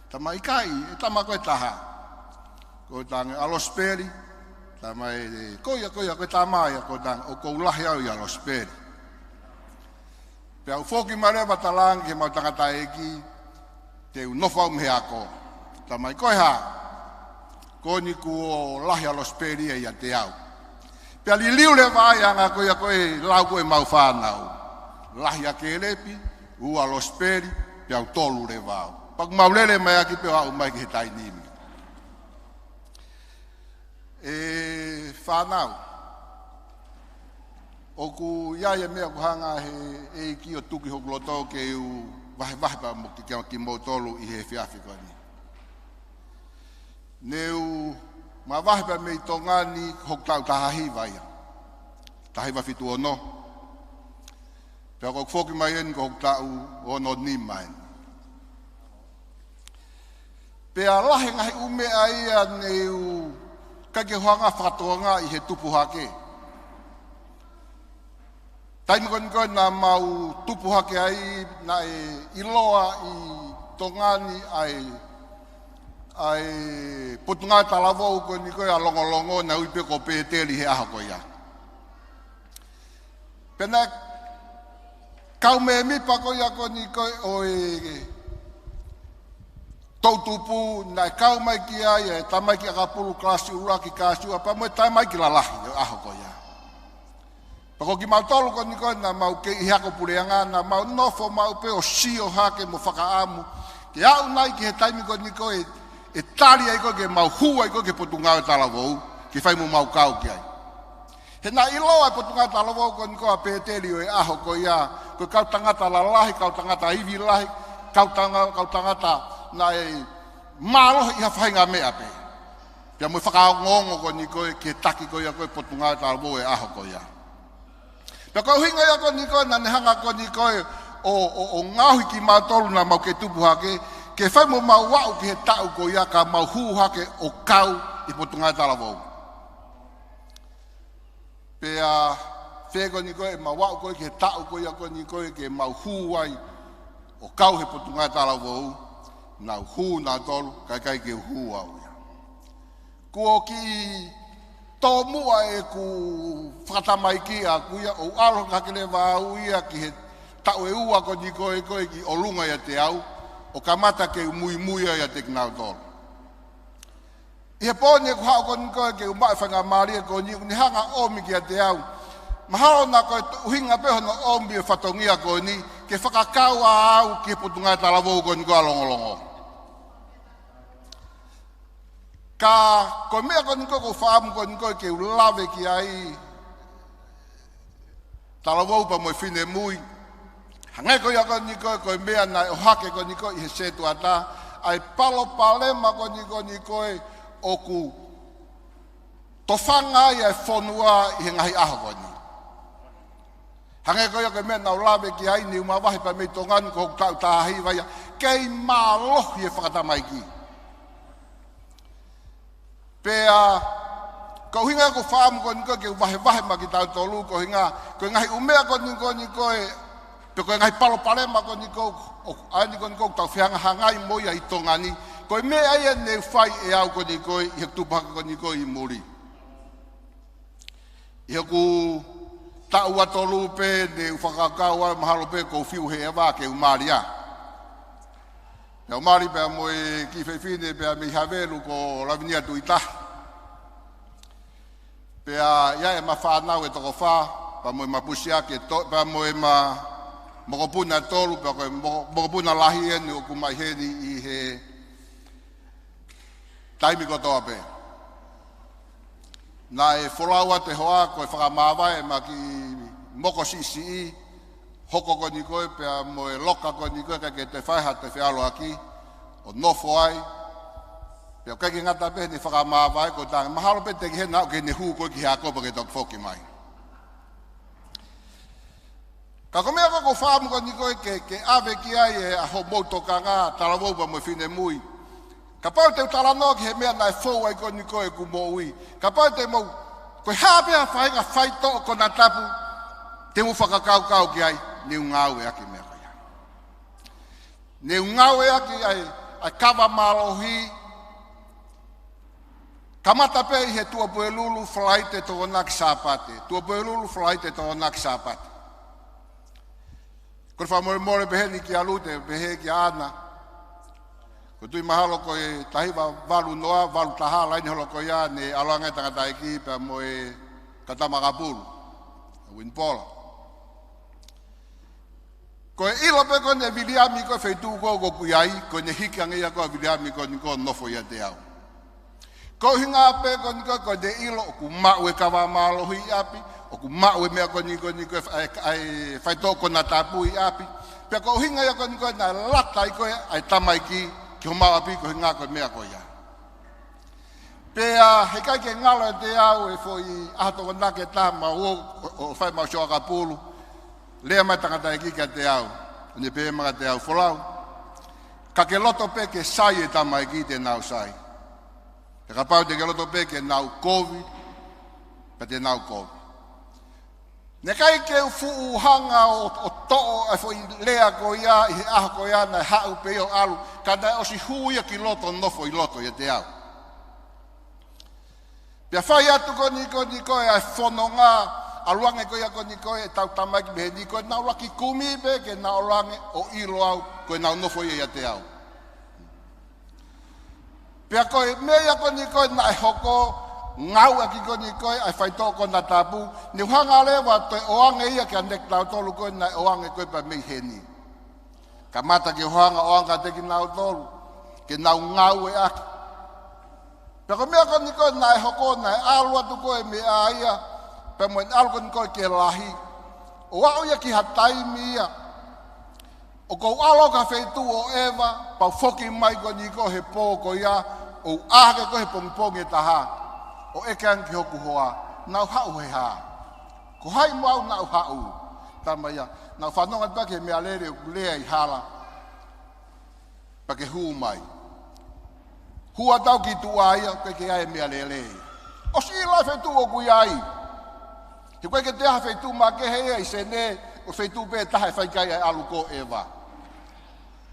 tama ikai, e tama koe taha. Ko tanga alosperi, tama e koia koe tamai, ko tanga o kou lahi au I alosperi. Pea ufoki marewa talangi he mau tangata eki, te unofau mehe ako. Tama I koe haa. Ko ni ku o lahi alosperi e ia te au. Pea li liu le vai anga koe lau koe mau whanau. Lahi a kerepi, u alosperi, pea u tolu le vau. Pak maulele mai aki pea au mai ki he tainimi. E whanau. O ku iaia mea kuhanga he ki o tuki hokloto ke u vahe pa mo ki mo tolu I he whiawhi koe ni. Neu ma wahipa mei tongani hok tau tahahi vaia. Tahiwa fitu ono. Pea ko foki mai en ko tau o no ni mai. Pea lahe ngahi ume aia neu kake hoanga whakatoanga i he tupu hake. Taimi kon na mau tupu hake ai na e iloa i tongani ai putunga talavou kon koe a longolongo na uipe ko peteli he aha ko ia. Pena kau me mi pa ko ia kon koe o e tautupu na kau mai ki ai e tamai ki akapulu klasi ura ki kasi apa mo tamai ki lalahi aha ko ia. Pako ki mautolu ko ni koe na mau ke i hako pureanga na mau nofo mau pe o sio hake mo whakaamu. Ki au nai ki he taimi ko ni koe e tari ai koe ke mau hua ai koe ke potungau e talavou ki whai mo mau kau ki ai. He na iloa e potungau e talavou ko ni koe a peteri o e aho ko ia. Koe kau tangata lalahi, kau tangata iwi lahi, kau tangata na e malo i hawhainga mea pe. Pia mo whakaongongo ko ni koe ke taki ko ia koe potungau e talavou e aho ko ia. Pea kau hinga ia ko ni koe na nehanga ko ni koe o ngahui ki mautolu na mau ke tupu hake ke whai mo mau wau ki he tau ko ia ka mau huu hake o kau i potungai talavou. Pea whea ko ni koe mau wau koe ki he tau ko ia ko ni koe ke mau huu ai o kau he potungai talavou na huu na tolu kai ke huu au ia. Kuo ki tō mua e ku whakatamai ki a kuia o alo kakele wāu ia ki he tau e ua ko ni koe ki o lunga ia te au o kamata ke mui ia te kinau tōru. I he pōne ku hao ko ni koe ke umai whanga maria ko ni hanga omi ki a te au. Mahalo na koe uhinga peho na omi e whatongia ko ni ke whakakau a au ki he putungai talavou ko ni koe longolongo. Ka ko mea ko ni koe ko whaamu ko ni koe ke ulawe ki ai talavou pa mo whine mui. Hangai ko ia ko ni koe mea na o hake ko ni koe i he setu ata. Ai palo palema ko ni koe o ku tofanga ia e whonua i he ngahi aho ko ni. Hangai ko ia ko mea na o lawe ki ai ni umawahi pa mei tongani ko tau tahi waia. Kei mālohi e whakatamai ki. Pea, ko hinga ko whaamu ko ni koe ke wahe ma ki tau tolu ko hinga. Ko ngahi umea ko ni koe pe koe ngai palo palema ko ni kou, ai ni kou tau whianga hangai moia i tongani. Koe me ai e ne whai e au ko ni koe, i he tupaka ko ni koe i muri. I he ku tau atolu pe, ne whakakau ai mahalo pe ko whiu he ewa ke umaria. Pea umari pea moe ki whewhine pea mi havelu ko lavinia tuita. Pea ia e ma whanau e toko wha, pa moe ma pusiake, pa moe ma mokopuna tolu, pa koe mokopuna lahi eni o kumai heni i he taimi kotoa pe. Na e wholaua te hoa koe whakamawai ma ki moko sisi hoko ko ni koe pea moe loka ko ni koe ke te whaiha te whialo aki o nofo ai. Pea kei ki ngata pe ni whakamawai ko tanga mahalo pe te ki he nao ke ne huu koe ki hea kopa ke tok whoki mai. Ka komea ko whaamu ko ni koe ke ave ki ai e aho moutoka ngā talavou pa mo whine mui. Ka pau te utalanoa ki he mea nai whou ai ko ni koe ku mo ui. Ka pau te mou, koe hāpea whainga whaito o kona tapu, te mu whakakau ki ai, ne ungau e aki mea kai ai. Ne ungau e aki ai kawa malohi, kamata pe i he tua poe lulu whalaite tō nak sāpate. Tua poe lulu whalaite tō nak sāpate. Ko wha more beheni ki alute, behe ki ana. Ko tui mahalo ko e tahiwa walu noa, walu taha, laini holo ko ia, ne aloangai tangata eki, pia moe katamagapulu, Winpola. Ko e ilo pe ko ne viliami ko feitu ko ku iai, ko ne hikianga ia ko viliami ko ni ko nofo ia te au. Ko hinga pe ko ni ko de ilo, ku maue kawa malohi api, o ku maue mea ko ni ko ai faito ko na tapu i api. Pea ko hinga ia ko ni ko na lata i ko ai tamai ki ho mau api ko hinga ko mea ko ia. Pea he kai ke ngalo te au e foi ato na ke ta ma o fai ma shoa ka pulu. lea mai tangata e ki ka te au, ne pe ma te au folau. Ka ke loto pe ke sai e tama e ki te nau sai. Te ka pau te ke loto pe ke nau COVID, pa te nau COVID. Ne kai ke fu hanga o to'o e foi lea ko ia, i aha ko ia na hau pe o alu, ka dai o si huia ki loto nofo i loto i te au. Pia whai atu ko ni koe ai whanonga, aluange koe ako ni koe e tau tamaki mehe ni koe nau laki kumi pe ke nau lange o ilo au koe nau nofo ia te au. Pia koe mea ako ni koe na e hoko ngau aki ko ni koe ai whaitoko ko na tapu ni hanga lewa toi oange ia ke anek tau tolu koe na oange koe pa mei heni. Ka mata ke hanga oanga te ki nau tolu ke nau ngau e aki. Pia koe mea ko ni koe na e hoko na e alua tu koe mea ia pe mo alu ko ni koe ke lahi. O au ia ki hataimi ia. O kou alo ka wheitu o Eva pau foki mai ko ni koe he pō ko ia o ahake koe he pongpongi e taha. O eke anki hoku hoa, nau hau he haa. Ko hai mau nau hau. Tama ia, nau whanonga pake mea lere o lea i hala. Pake huu mai. Hua tau ki tua ia, koe ke ae mea lere. O si lai whetu o kui ai. He koe ke te aha whetu ma ke hea i sene, o whetu pe taha e whaikai ai alu ko Eva.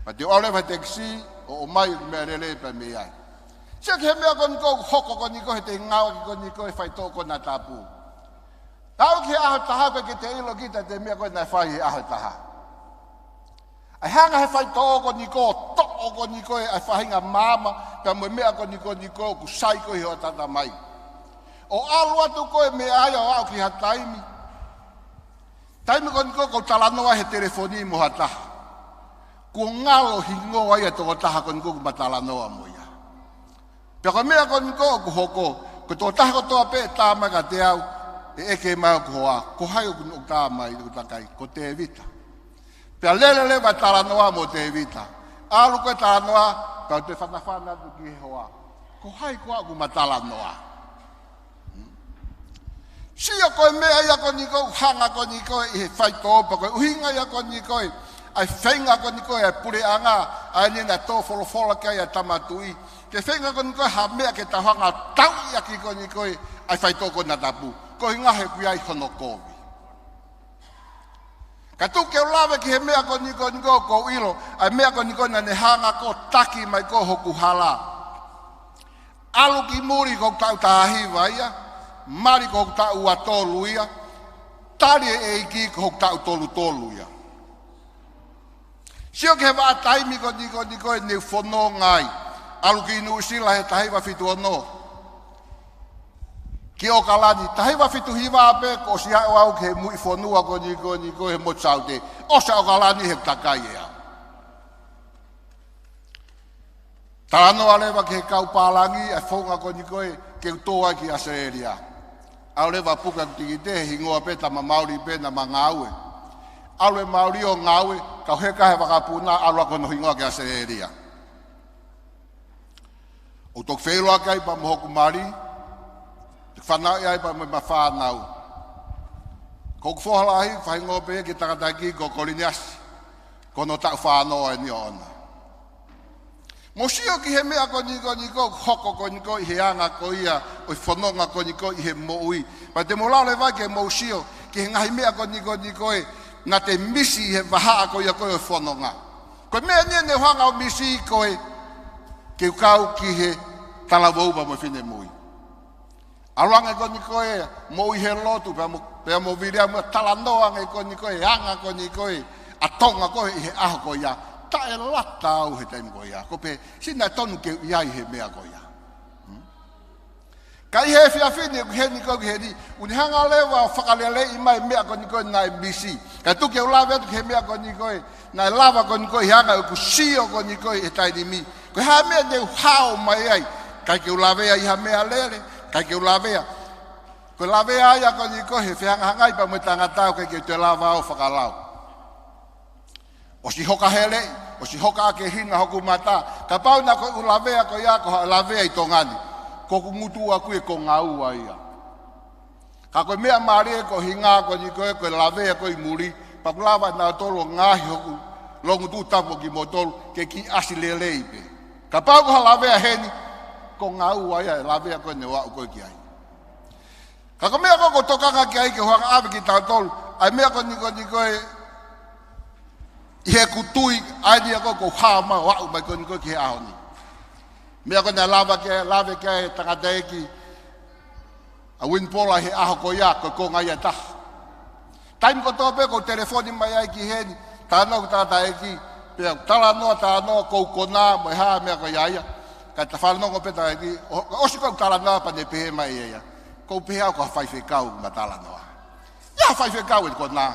Pa te ole whai teksi, o mai mea lere pa mea ai. Sia ke he mea ko niko hoko ko niko he te ngau ki ko niko e whaitō ko na tapu. Tau ki aho taha pe ke te ilo kita te mea ko na whai he aho taha. Ai hanga he whaitō ko niko, to'o ko niko e whahinga mama, pe mo mea ko niko ku sai ko he o tata mai. O alu atu ko e mea ai o au ki ha taimi. Taimi ko niko ko talanoa he telefoni mo ha taha. Ku ngalo hingo ai e toko taha ko niko ku matalanoa mo ia. Pia ko mea ko niko ku hoko, ko tō taha ko toa pe tāma ka te au, e eke mai ko hoa, ko hai o kuno tāma i takai, ko te evita. Pia lele vai taranoa mo te evita. Alu koe taranoa, pia te whanawhana tu ki he hoa. Ko hai ko aku matalanoa. Sia koe mea ia ko niko, hanga ko niko i he whaitōpa koe, uhinga ia ko niko i, ai whenga ko niko i pure anga, ai nina tō wholofola kai a tamatui. Ke whenga ko niko ha mea ke tahanga tau i aki ko niko i, ai whaitoko na tapu. Ko hinga he kui ai hono kovi. Ka tu ke ulawe ki he mea ko niko ko ilo, ai mea ko niko na ne hanga ko taki mai ko hoku hala. Alu ki muri ko tau tahiwa ia, mari ko tau atolu ia, tari e iki ko tau tolu ia. Sio ke wa taimi ko niko ne fono ngai. Alu ki inu sila he tahiwa fitu ono. Ki o kalani, tahiwa fitu hiwa ape, ko si hao au ke mui fonua ko niko he motsau te. Osa o kalani he takai ea. Tarano alewa ke kau palangi, e fonga ko niko he ke utoa ki Australia. Alewa puka kutiki te, hingoa pe tama mauri pe na mangaue. Alwe mauri o ngaue, kau heka he wakapuna, alwa kono hingoa ki Australia. O tok wheroa kai pa mohoku mari, te whanau iai pa mo mawhanau. Kok whohalahi, whaingo pe ki takataki ko koliniasi, kono tak whanoa e ni ona. Mosio ki he mea ko niko, hoko ko niko i he anga ko ia, o i whanonga ko niko i he moui. Pa te molau le vai ke mosio, ki he ngahi mea ko niko e, na te misi he wahaa ko ia ko i whanonga. Ko mea nia ne whanga o misi ko e, ke ukau ki he talawaupa mo whine mui. Aluanga ko niko e, mo i he lotu, pea mo virea mo talanoa ko niko e, anga ko niko e, atonga ko i he aho ko ia, ta e lata au he taimi ko ia, ko pe sina tonu ke iai he mea ko ia. Ka i he whiawhine he niko ki he ni, uni hanga lewa whakalele i mai mea ko niko nai bisi. Ka tuke ulawe atu he mea ko niko e, nai lava ko niko i hanga u kusio ko niko e taini mi. Ko ha mea ne hao mai ai, kai ke ulawea i ha mea lere, kai ke ulawea. Ko lawea ai ako niko he whianga hangai pa mo tangatau kai ke te lava au whakalau. O si hoka hele, o si hoka ake hina hoku mata, ka pau na ko ulawea ko ia ko ha lawea i tongani. Ko kungutu aku e ko ngaua ia. Ka koe mea maare ko hinga ko niko e ko lawea ko i muri, pakulawa na tolo ngahi hoku longu tu tapo ki motolo ke ki asile leipe ka pau ko lavea heni ko ngau ai lavea ko ne wa ko ki ai ka ko mea ko tokanga ki ai ke hoanga ave ki tolo ai mea ko ni ko he kutui ai dia ko hama wa mai ko ki aoni mea ko na lava ke takateki a win pola he aho ko ya ko ngai ta time ko tope ko telefoni mai ai ki heni tano ta eki pe tala no ta no ko kona mai ha me ko ya ka ta fal no ko pe ta eki o si ko tala na pa de pe mai ya ko pe ha ko fai fe kau ma tala no ya fai fe kau ko na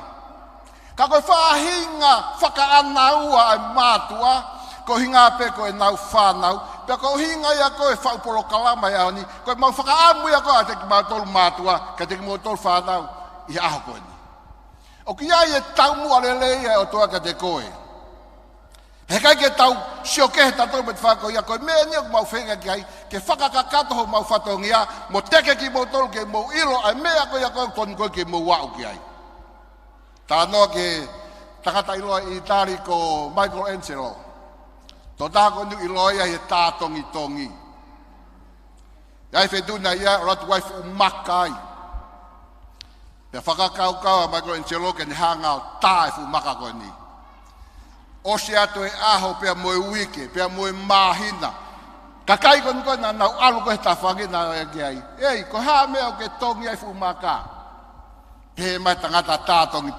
ka ko fa hinga fa ka ana ua matua ko hinga pe ko na fa na pe ko hinga ya ko fa polo kalama ya ni ko ma fa ka amu ya ko ate ki ma tol matua ka te mo tol fa na ya ha ko ni o ki ai e tau mu alele e o toa ka te koe. He kai ke tau sio ke ta tau met whako ia koe mea nia mau whenga ki ai ke whakakakato ho mau whatongia mo teke ki mo tolu ke mo ilo ai mea koe ia koe tonu koe ke mo wau ki ai. Tā noa ke takata iloa i Itali ko Michelangelo. Tō tāko nu iloa ia he tā tongi. Iai whetuna ia ratu waifu umakai. Pea whakakau a Michelangelo ke ni hangau tā e fu maka koe ni. O se ato e aho pea moe wike, pea moe mahina. Ka kai koe koe na nau alu koe ta whangi na e ki ai. Ei, ko haa mea o ke tongi ai fu maka. Pe mai tangata tā tongi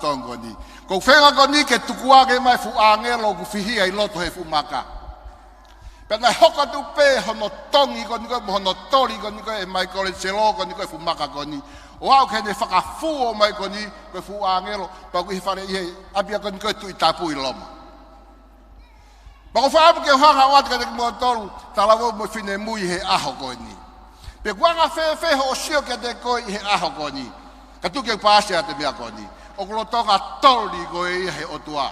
ni. Ko whenga koe ni ke tukuage mai fu angelo ku whihia i loto he fu maka. Pea nai hoka tu pe hono tongi koe ni koe, hono tori koe ni koe, e Michelangelo koe ni koe fu maka koe ni. O au ke ne whakafuo mai ko ni, koe fu angelo, pa kui whare ihe, apia ko ni koe tu i tapu i loma. Pa ko whaapu ke hanga watu ka te mua tolu, talawo mo whine mui he aho ko ni. Pe kuanga whewheho o sio ke te koe i he aho ko ni. Ka tu ke upase a te mea ko ni. O kulo tonga toli koe i he otua.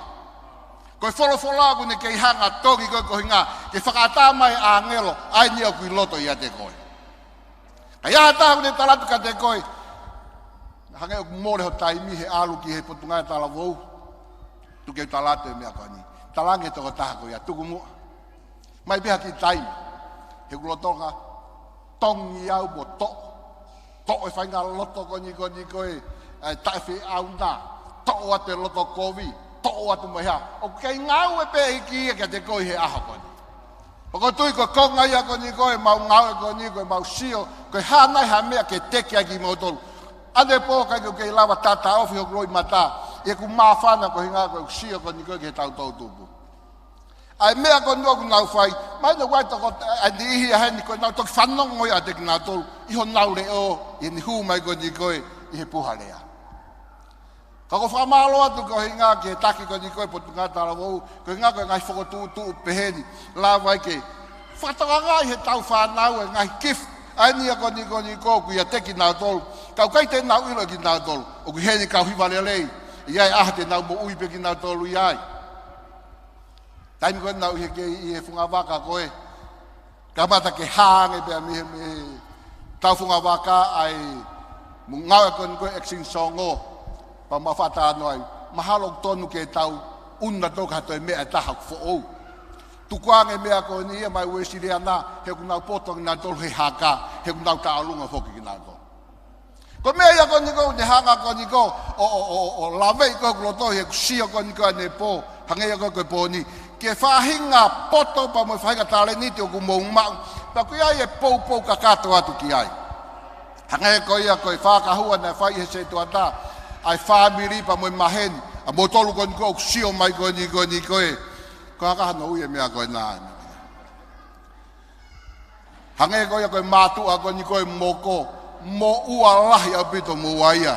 Koe wholofola ku ne ke i hanga toki koe ko hinga, ke whakata mai angelo, ai ni o kui loto i a te koe. Ka ia tahu ne talatu ka te koe, hange o more ho taimi he alu ki he potunga tala vou tu ke talate me akoni talange to ta ko ya tu mu mai be ki taimi he glotonga tongi au boto to e fainga loto ko ni ko e ta fe aunda to ate loto kovi to atu mai ha o ke ngau e pe ki ke te ko he aho ko ni ko tu ko konga ya ko ni ko e mau ngau ko ni ko mau sio ko ha nai ha me ke te ki aki mo tolu ane po kai ke lava tata ofi o gloi mata e ku mafana ko hinga ko sio ko ni ko ke tau tau tupu ai mea ko no na fai mai no wai to ko adi hi ha ni ko na to fanno ngo ya te na to I ho naure o I ni hu mai ko ni ko I he puhalea ka ko famalo atu ko hinga ke taki ko ni ko po tunga tala wo ko hinga ko ngai foko tu peheni la vai ke fatanga he tau fa na ngai kif ani ko ni ko ku ya teki na tol ka kai te na ilo ki na tol o ku heni ka hivale lei ia a te na mo ui pe ki na tol ia taimi ko na he ke I funga vaka ko e ka mata ke hange pe mi tau funga vaka ai mu ngau ko ni ko exin songo pa ma fata no ai mahalo tonu ke tau unna to ka to me ta ha fo o tu kuange mea ko ni e mai wesi le ana he kuna poto na tol he haka he kuna ta alunga foki ki na to ko mea ya ko ni ko de hanga ko ni ko o lave ko gloto he sio ko ni ko ne po hange ya ko po ni ke fahinga poto pa mo fahinga tale ni te ku mo ma pa ku ya e po ka kato atu ki ai hange ko ya ko fa ka hua na fa he se to ata ai family pa mo mahen a mo tolu ko ni ko sio mai ko ni ko e ko ka no ye me ko na hange ko ya ko matu a ko ni ko moko mo ua la ya bito mo waia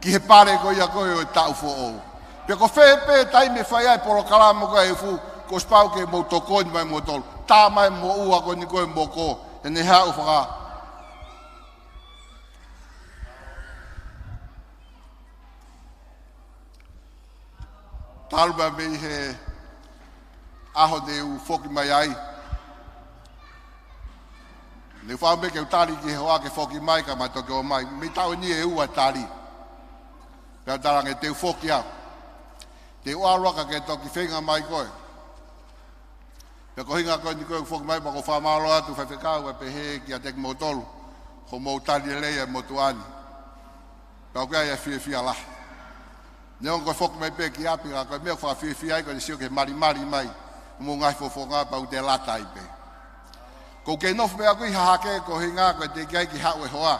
ki he pare ko ya ko ta fo o pe ko fe tai me fa ya por kala mo ko e fu ko spau ke mo to ko mai mo tol ta mai mo ua ko ni ko moko ne ha u fa talba me he aho de u foki mai ai le fa me ke tali ki hoa ke foki mai ka ma to ko mai me tau ni e u tali Pea tarange teu foki au. Te oarua ka ke toki whenga mai koe. Pea ko hinga koe ni koe foki mai pa ko whamalo atu whawhekau e pehe ki a tek motolu. Ko moutani e leia e motuani. Pea koe ai e whia lah. Neon koe foki mai pe ki api ka koe mea whia ai koe ni sio ke mari mai. Mo ngai fofonga pa u te lata i pe. Ko ke nofu mea koe hahake ko hinga koe te kai ki hau e hoa.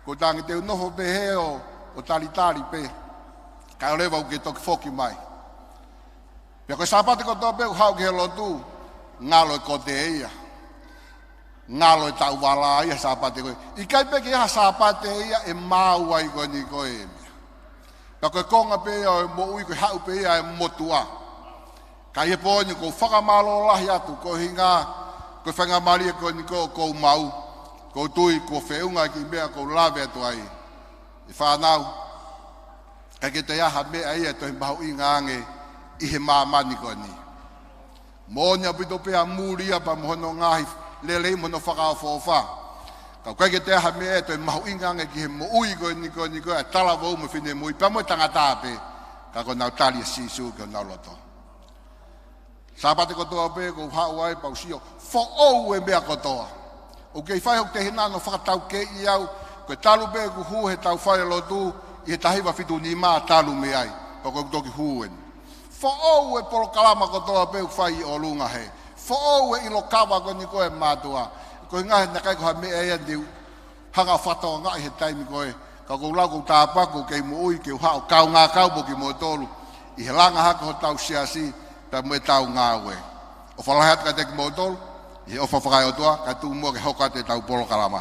Ko tangi te unoho pe he o talitari pe. Ka olewa u ke toki foki mai. Pea koe sapate ko tope u hau ke he lotu. Ngalo e kote eia. Ngalo e tau wala ia sapate koe. I kai pe ki ha sapate eia e mau ai koe ni koe e mea. Pea koe konga pe eia e mo ui koe hau pe eia e motua. Ka ie po ni ko whakamalo lahi atu ko hinga. Ko whanga maria ko ni ko mau. Ko tui ko whiunga ki mea ko lawe atu ai. I whanau. Ka ke te aha mea ia tohi mahu i ngange i he mamani ko ni. Monia pito pea muria pa mohono ngahi lelei mono whakao fofa. Ka kai te aha mea tohi mahu i ngange ki he mo ui ko ni ko e tala wau me whine mui. Pa mo tangata pe. Ka ko nau tali sisu ko nau loto. Sapate kotoa pe ko hau ai pau sio fo ou e mea kotoa. O kei whai hok te hinano whakatau ke i au ko talu pe ku hu he tau whai lotu i he tahiwa fitu ni maa talu me ai pa ko toki huen. Fo ou e polo kalama kotoa pe ku whai i o lunga he. Fo ou e ilo kawa ko ni koe mātua. Ko ngahe na kai ko ha mea ea diu hanga whatoa ngai he taimi koe. Ka ko lau ko tāpaku kei mo ui ke hao kau ngā kau po ki mo tolu. I he langa haka ho tau siasi. Ta mo tau ngawe o falahat ka tek motol e o fafakai o toa ka tu mo ke hoka te tau polo kalama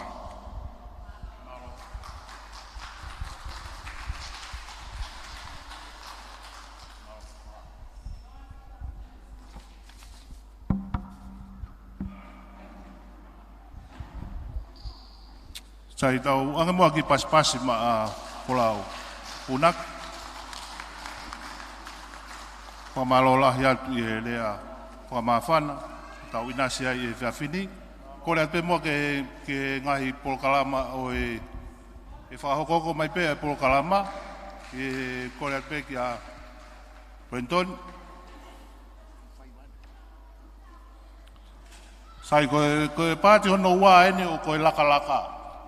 sai tau anga mo ki pas ma pulau unak Pamalola hiatu i he lea whamawhana, tau inasia i e whiawhini. Ko lea pe mua ke ngahi polokalama o e whahokoko mai pe e polokalama. Ko lea pe ki a Brenton. Sai koe pāti hono wā ene o koe laka.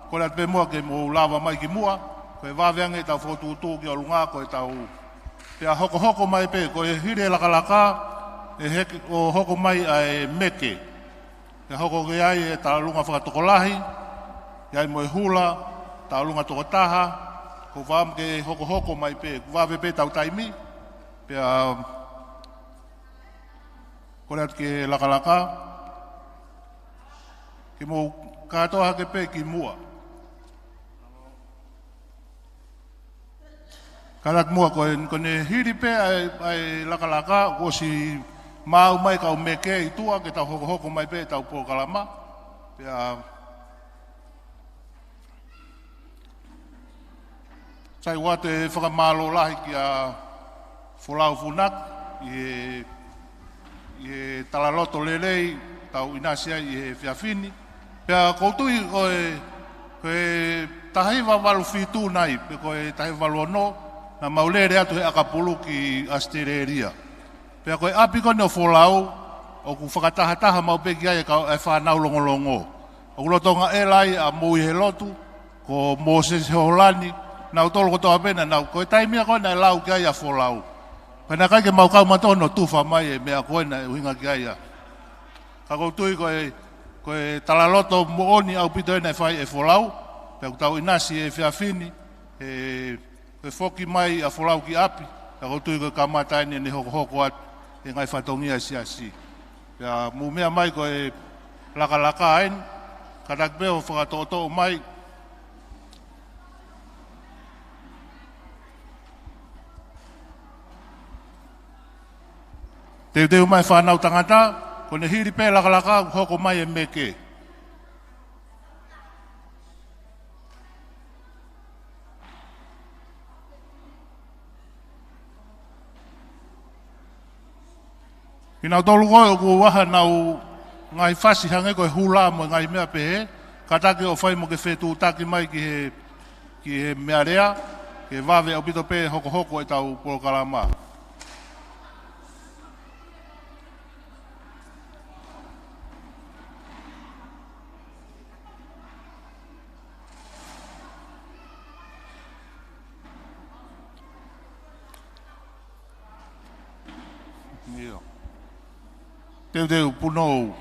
Ko lea pe mua ke mo lawa mai ki mua. Koe wāweange tau whotuutu ki o lunga koe tau pea hoko mai pe, ko e hire laka, e heke o hoko mai ai meke. E hoko ke ai e talalunga whakatokolahi, e ai moe hula, talalunga tokotaha, ko whaam ke hoko mai pe, ko wawe pe tau taimi, pea ko reat ke laka, ke mo katoa ke pe ki mua. Karat mua ko ne hiri pe ai laka ko si mau mai ka meke i tua ke tau hoko mai pe tau po kalama pe sai wate whakamalo lahi ki a folau funak i talaloto lelei tau inasia i whiawhini pe koutui koe tahiwa walu fitu nai pe koe tahiwa walu ono na maulere atu he akapulu ki astereria. Pea koe api kone o folau, o ku whakataha mau peki ai e whanau longolongo. O kulotonga e lai a mui he lotu, ko Moses he holani, nau tolo kotoa pena, nau koe taimia koe na e lau ki ai a folau. Pena kai ke mau kau matono tufa mai e mea koe na e uhinga ki ai a. Ka koutui koe talaloto mooni au pito e na e whai e folau, pea kutau inasi e whiawhini, e foki mai a folau ki api, ka kotui koe kamataini ne hoko atu, e ngai whatongia si. Pea mumea mai koe laka ain, katak peo whakatoto mai, Teu mai whanau tangata, ko ne hiri pe laka hoko mai e meke. Ina tolu koe o kua waha nau ngai whasi hange koe hula mo ngai mea pehe, ka take o whai mo ke whetu taki mai ki he mea rea, ke wawe au pito pe hoko hoko e tau polokalama. Teu punou.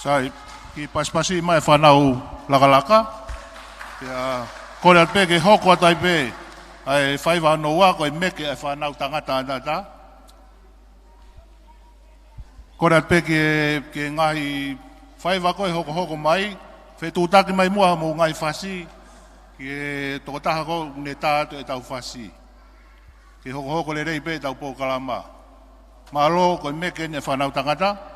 Sai, ki paspasi mai whanau lakalaka. Kia kore at pe ke hoko atai pe. Ai whaiwa no wa koe meke ai whanau tangata anata. Kore at pe ke ngahi whaiwa koe hoko mai. Whetūtaki mai mua mo ngai whasi. Ki toko taha ko ne tātu e tau whasi. Ki hoko le rei pe tau pō kalama. Malo koe meke ne whanau tangata.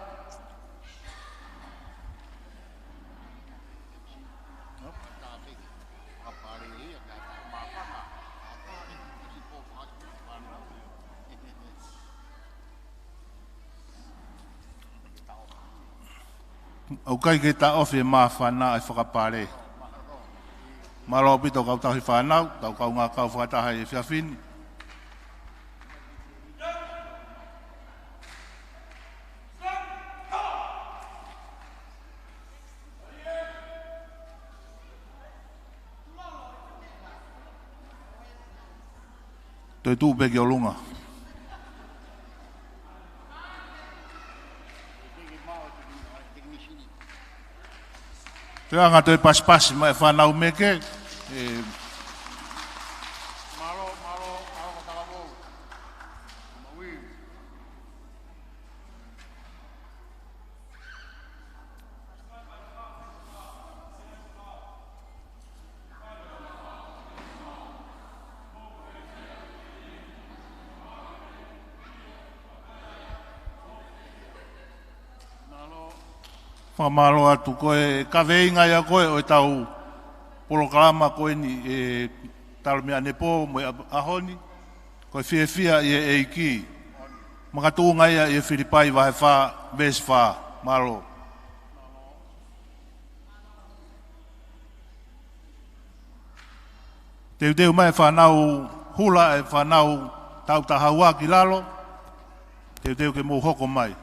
Au kai ke ta ofi ma whana ai whakapare. Malo pito kau tahi whanau, tau kau ngā kau whakataha e whiawhini. Toi tū peki o lunga. Te anga te pas mai whanau meke. Whamaro atu koe, ka veinga ia koe o tau polokalama koe ni talo mea nepo mo ahoni, koe fia i eiki. Makatunga ia i Filipai vahe wha, ves wha, malo. Teu mai whanau hula e whanau tau tahaua ki lalo, teu ke mou hoko mai.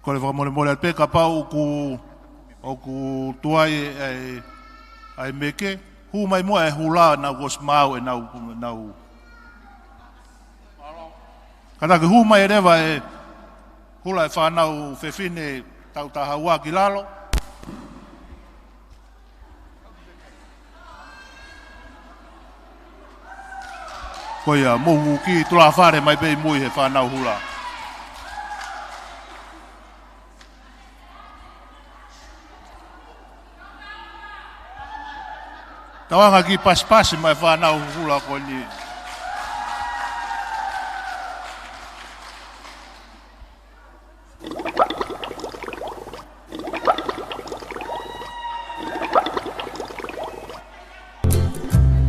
Ko le whamore al peka pau o ku tuai ai meke, hu mai mua e hula nau kos mau e nau. Kata ke hu mai rewa e hula e whanau whewhine tau tahaua ki lalo. Ko ia mohu ki tula whare mai pei mui he whanau hula. Tawanga ki pas mai whanau hula ko ni.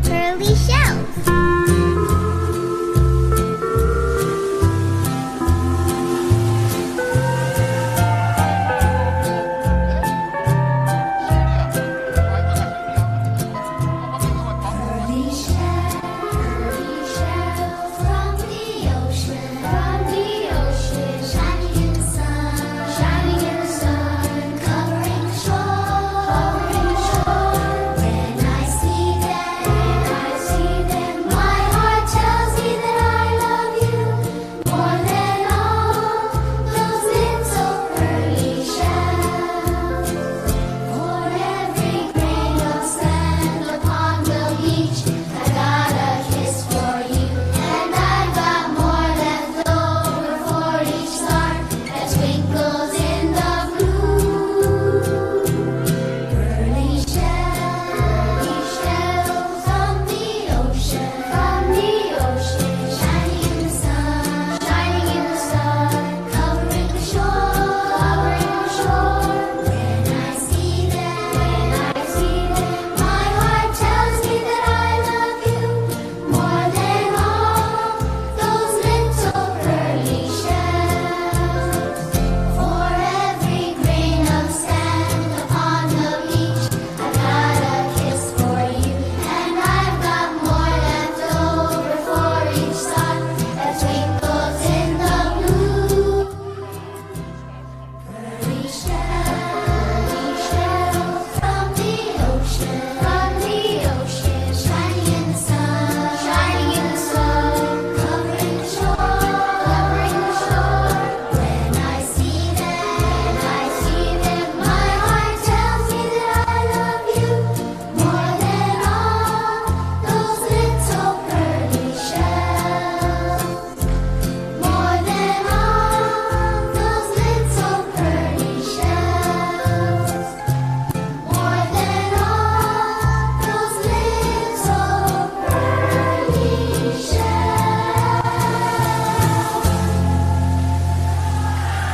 Pearly shells.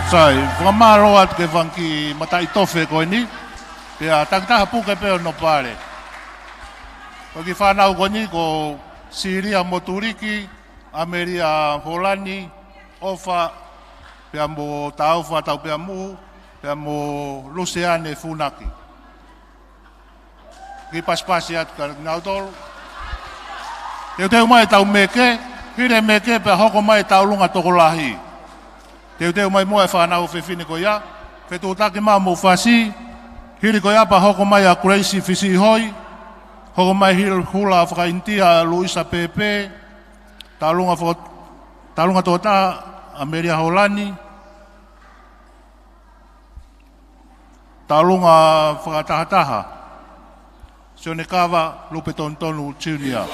Sai, whamaro atu ke whanki matai tofe koe ni, pia taktaha puke peo no pare. Ko ki whanau koe ni ko Siria Moturiki, Ameria Holani, Ofa, pia mo Taufa tau pia muhu, pia mo Luciane Funaki. Ki paspasi atu ka nautolu. Teu mai tau meke, hire meke pe hoko mai tau lunga tokolahi. Teu mai moe whanau whiwhine ko ia, whetutaki maa mo whasi, hiri ko ia pa hoko mai a Crazy Fisi Hoi, hoko mai hiri hula whakaintia Luisa Pepe, talunga tōta Ameria Holani, talunga whakatahataha, Sione Kawa, Lupe Tontonu, Chiunia.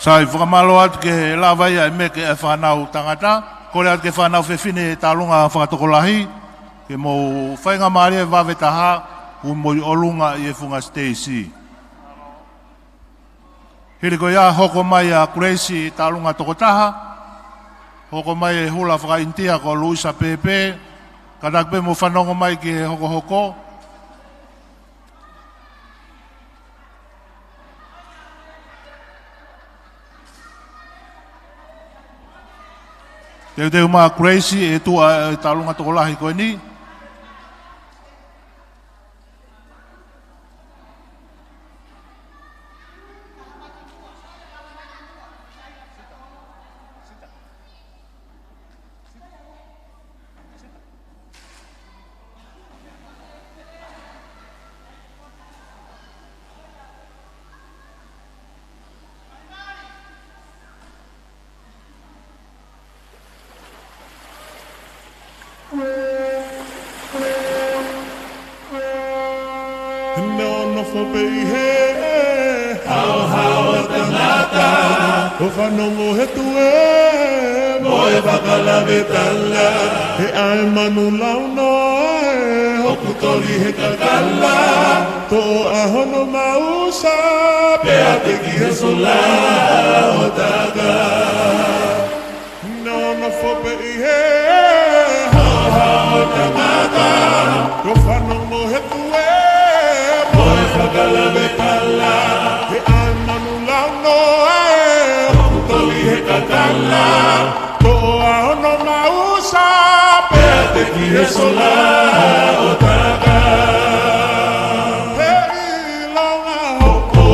Sai whakamalo atu ke lawai ai me ke e whanau tangata, kore atu ke whanau whewhine talunga whakatokolahi, ke mo whainga maari e wawe taha, u mo i olunga i e whunga Stacey. Hiri ko ia hoko mai a Crazy talunga tokotaha, hoko mai e hula whakaintia ko Luisa Pepe, katakpe mo whanongo mai ke hoko hoko, Teu maa Crazy e tua e talunga tokolahi koe ni. O whanongo he tue, mo e whakalawe tala, he ai manu launa e, hoku tori he kakala, to ahono mausa, pea te ki he sola o taga. No no fope i he, hao hao tangata Ko whanongo he tue Moe whakalawe kala He ai manu lau noa e Hoku toli he kakala Ko ahono mausa Pea te ki he sola o taka He ilonga hoko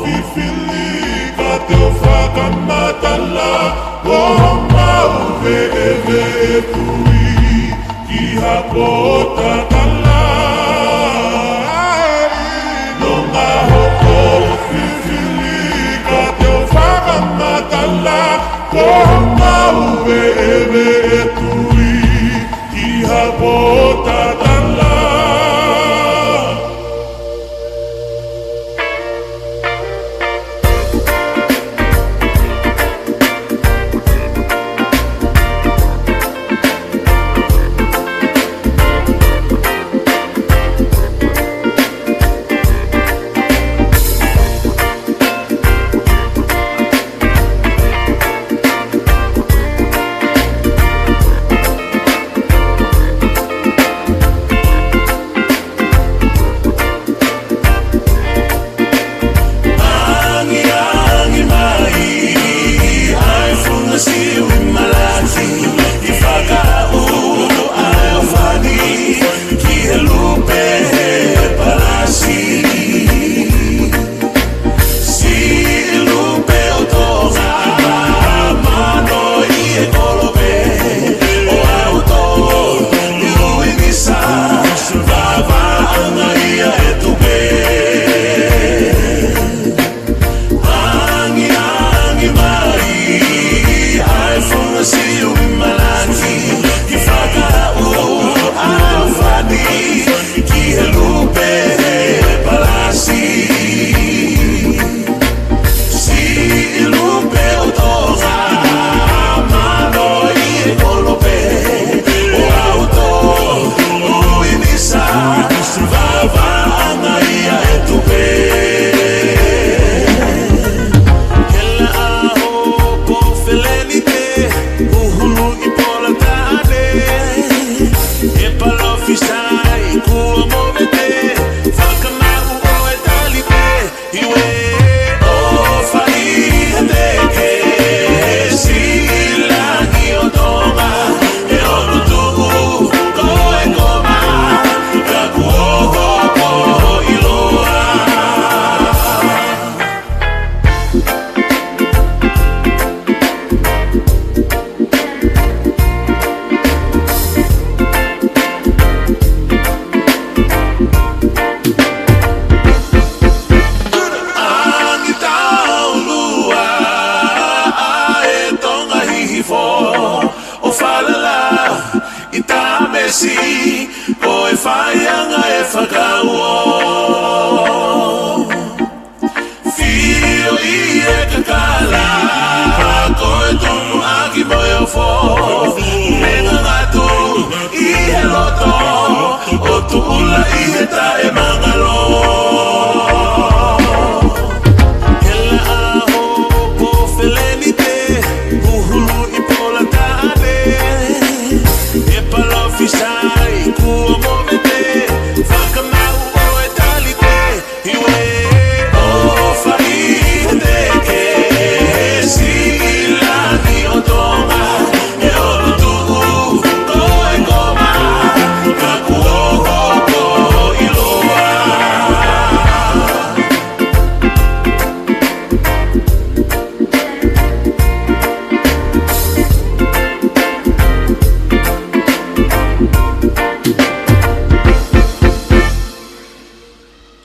fifili Ka te o whakamatala Ko mau ve e ve e tui Ki hapota tala Ilonga hoko fifili Ka te o whakamatala Ko mau ve e tui Ki hapota tala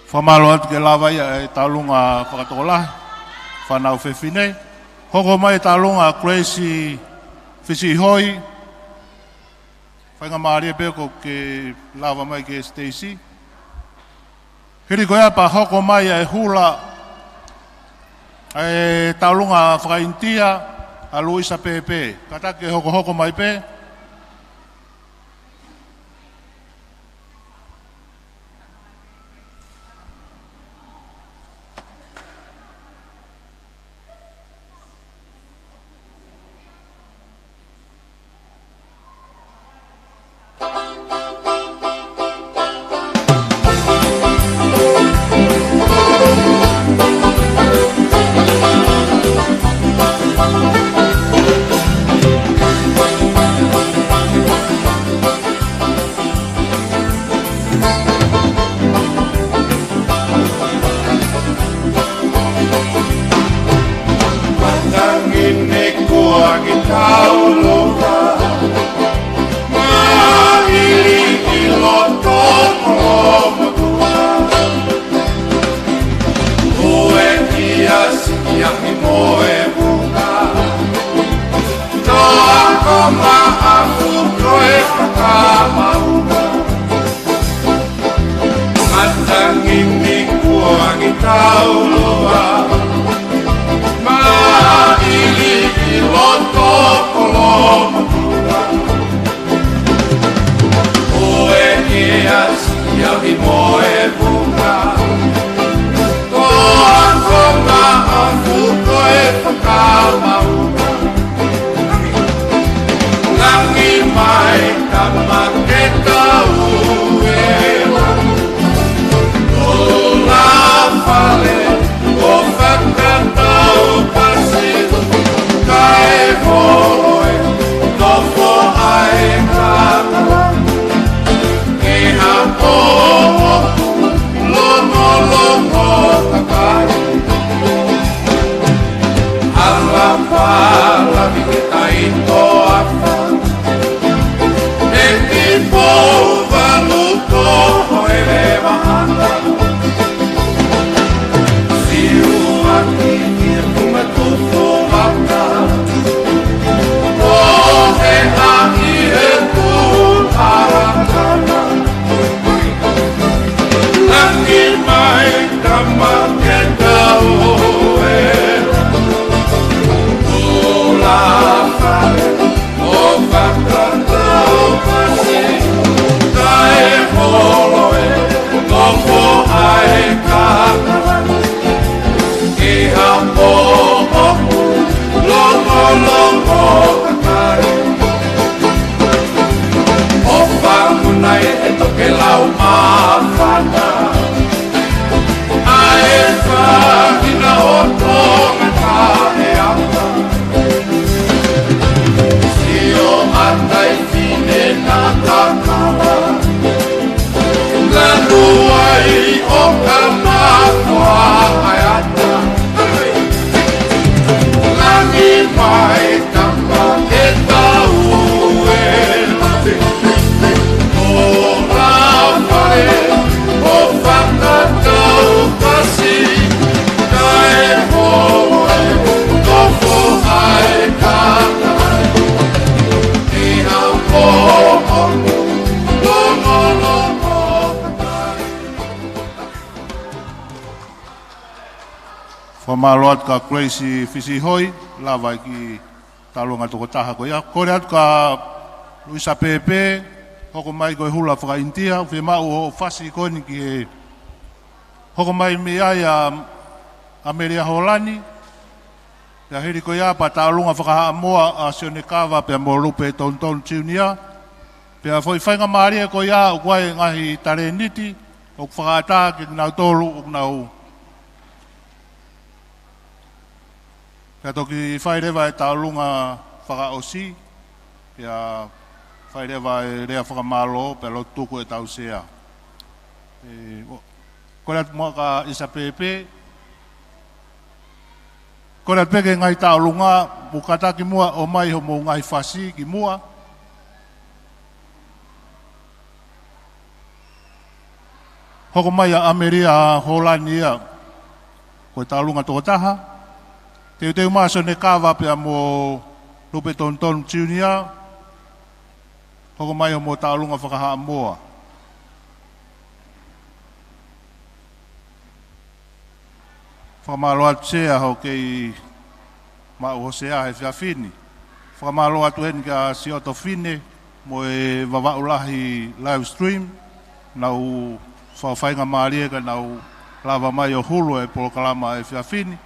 Whamalo atu ke lawa ia e talunga whakatola, whanau whewhine. Hoko mai talunga Crazy Whisi Hoi. Whainga maaria peko ke lawa mai ke Stacey. Hiri koe apa hoko mai e hula e talunga whakaintia a Luisa Pepe. Katake hoko mai pe. whakamaunga Matangini kuangi tauloa Maili i loto koloma Oe e asia hi moe bunga Toa konga a fuko e whakamaunga Langi mai kama ke tauela Ola fale o whakatau pasi Kai hoi tofo ai kama Ke hapo lomo lomo kakai Hala pala vikita ito afa Etipo valuto hoere mahana Siu aki kirtuma tufo maka Ohe aki etu arakana Langi mai kama keta oera Ola fare o whakatau pasi Kai holoe tofo ai kakara Ki hapo oku longo longo kakare O whangunai e toke lau mawhana Ae whahina o tonga tae apa Sio atai fine na kakara Lanu ai o ka makua ai ata Langi mai kama e tau e O rāwhare o whakatau pasi Kai hoi tofo ai kakara Ki hau o lomo lomo kakari Whamaloat ka Gracie Fisihoi, lawa ki talonga toko taha ko ia. Kore atu ka Luisa Pepe, hoko mai koe hula whakaintia, whi mau o whasi koni ki he hoko mai mi ai a Ameria Holani, ia hiri ko ia pa talonga whakaha moa a Sione Kawa pia mo lupe tonton tiunia, pia foi whainga maaria ko ia o kwae ngahi tare niti, o whakaata ki nau tolu o nau Pea toki whairewa e taulunga whakaosi, pea whairewa e rea whakamalo, pea lo tuku e tausea. Kore atu mua ka Isa Pepe, kore atu peke ngai taulunga, bukata ki mua o mai ho mo ngai whasi ki mua. Hoko mai a Ameria Holania, koe taulunga toko taha, Teo teo maa Sione Kawa pia mo lupe tonton tiunia, hoko mai o mo taulunga whakaha moa. Whakamalo atu sea ho kei mau ho sea he whiawhini. Whakamalo atu hen ka Sioto Fine mo e wawaulahi live stream, nau whawhainga maarie ka nau lava mai o hulu e polokalama e whiawhini.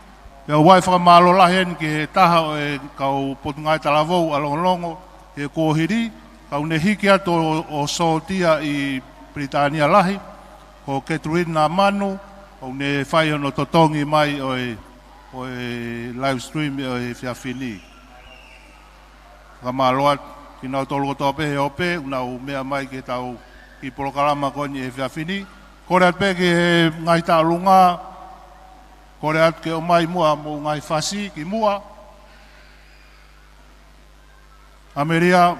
Pea wai whakamalo lahen ki he taha o e kau potungai talavou alongolongo he kōhiri, kau ne hiki ato o Sotia i Britania lahi, ko Catherine na manu, o ne whai ono totongi mai o e live stream o e whiawhini. Whakamalo at ki nau tolu kotoa pehe ope, nau mea mai ki tau ki polokalama koni e whiawhini. Kore at pe ki he ngai taulunga, kore atu ke o mai mua mo ngai whasi ki mua. Ameria.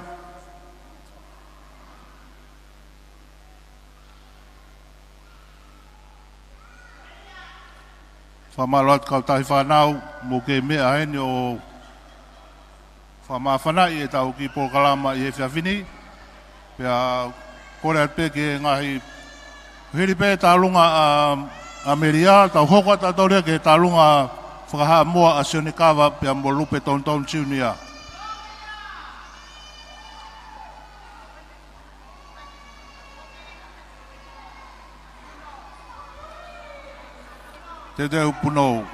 Whamaloat kau tahi whanau mo ke mea hene o whamawhanai e tau ki Polokalama i he whiawhini. Pea kore at pe ke ngahi hiri pe tālunga a Meria, tau hoko tātou rea ke tālunga whakaha mua a Sionekawa pea mo lupe tonton tiunia. Te teo punou.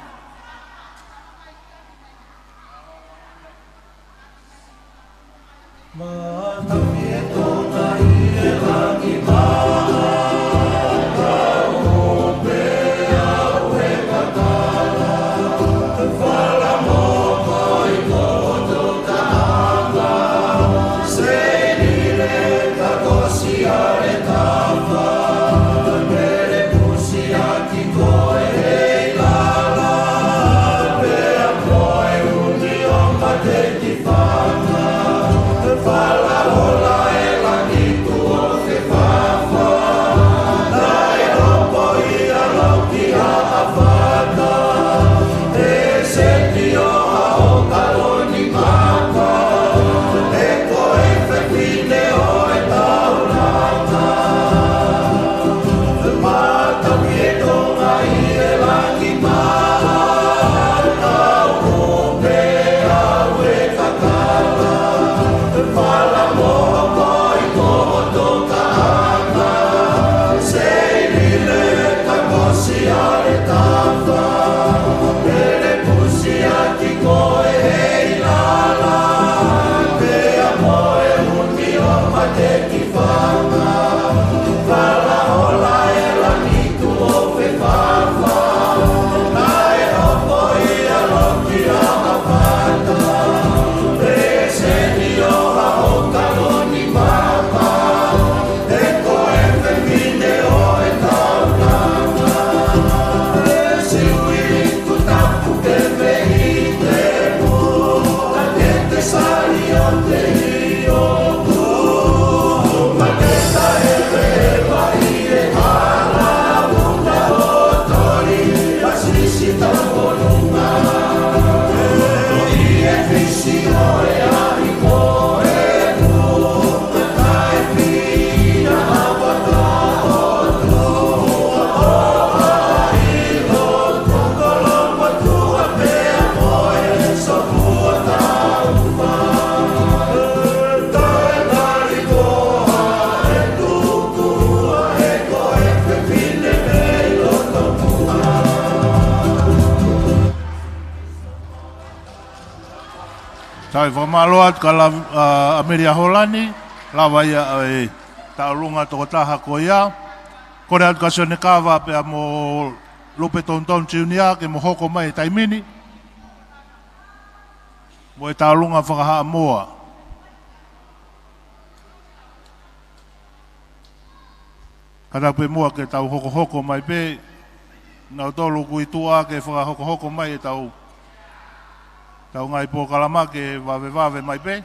Tai whamaloat ka la Ameria Holani, lawa ia e taulunga toko taha ko ia. Kore at ka Sionekawa pea mo lupe tonton tiunia ke mo hoko mai taimini. Mo e taulunga whakaha moa. Kada pe moa ke tau hoko mai pe, nau tolu kui tua ke whakahoko mai e tau ngai po kalama ke wawe mai pe.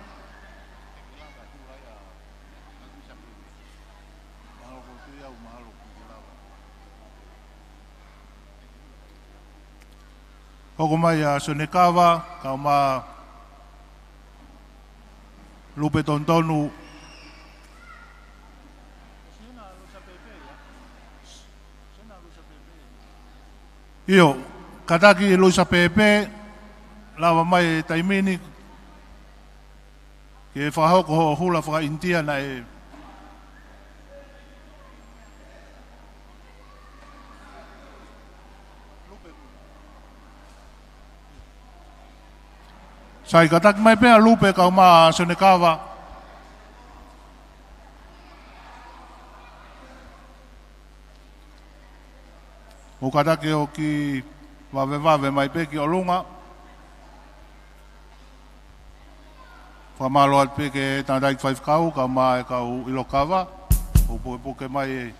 Hoko mai a Sionekawa, kau ma lupe tontonu. Io, kataki Luisa Pepe, lawa mai taimini ke whahoko hula whakaintia na e sai katak mai pea lupe kau ma Sionekawa o kataki o ki wawe mai pe ki o lunga Whamalo at pe ke tātai 5 kau, ka mai kau Ilokawa, o poke mai e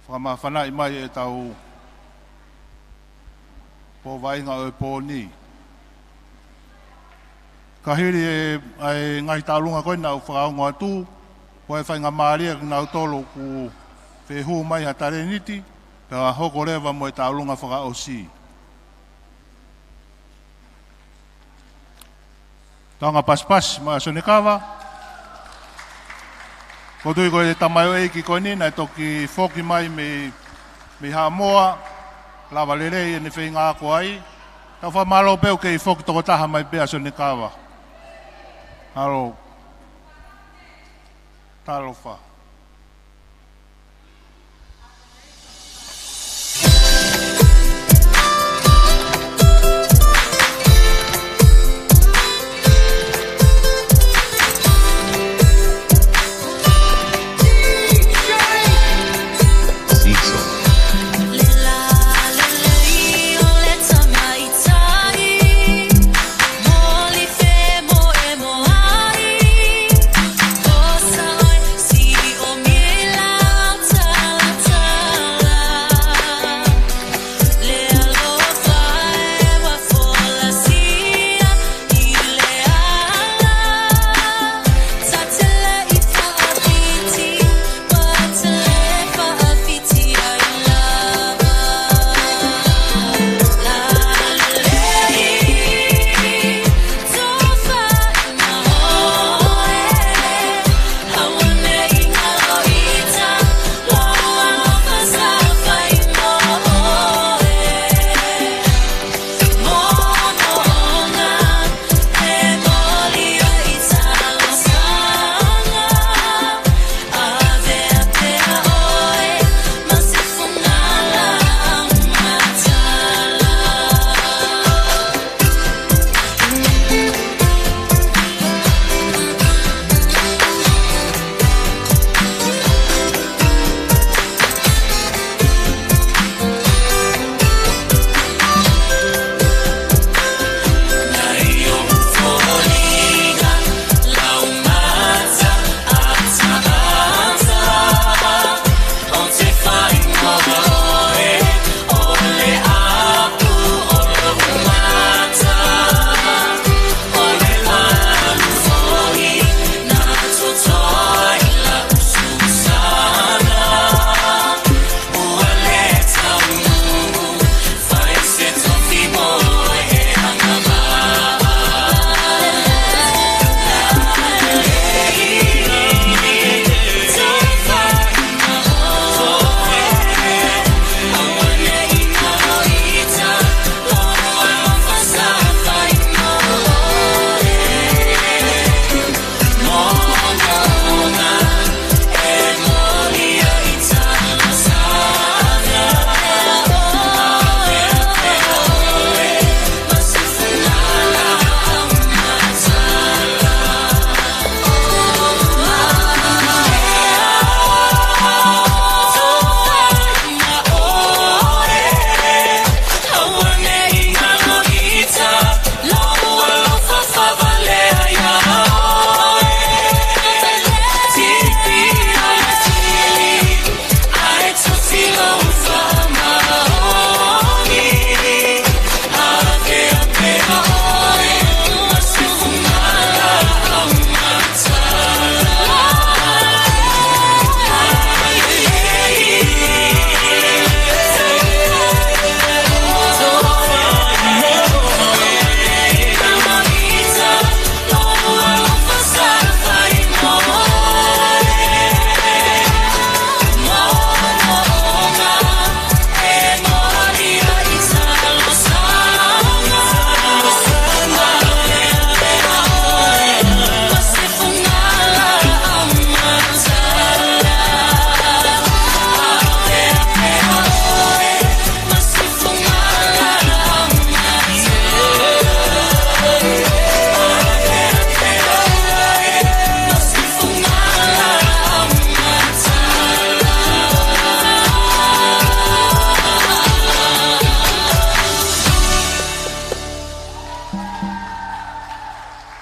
whamawhanai mai e tau po vainga o e po ni. Ka hiri e ngai tālunga koe nau whakaunga atu, po e whainga maaria nau tolo ku whehu mai ha tareniti, ka hoko rewa mo e tālunga whakaosi. Tanga pas ma Sionekawa. Ko tui koe tamai o eiki koe nina, toki foki mai me Hamoa, lava lelei e ne whi ngā ko ai. Tau wha malo peo ke i foki toko taha mai pea Sonekawa. Halo. Talo wha.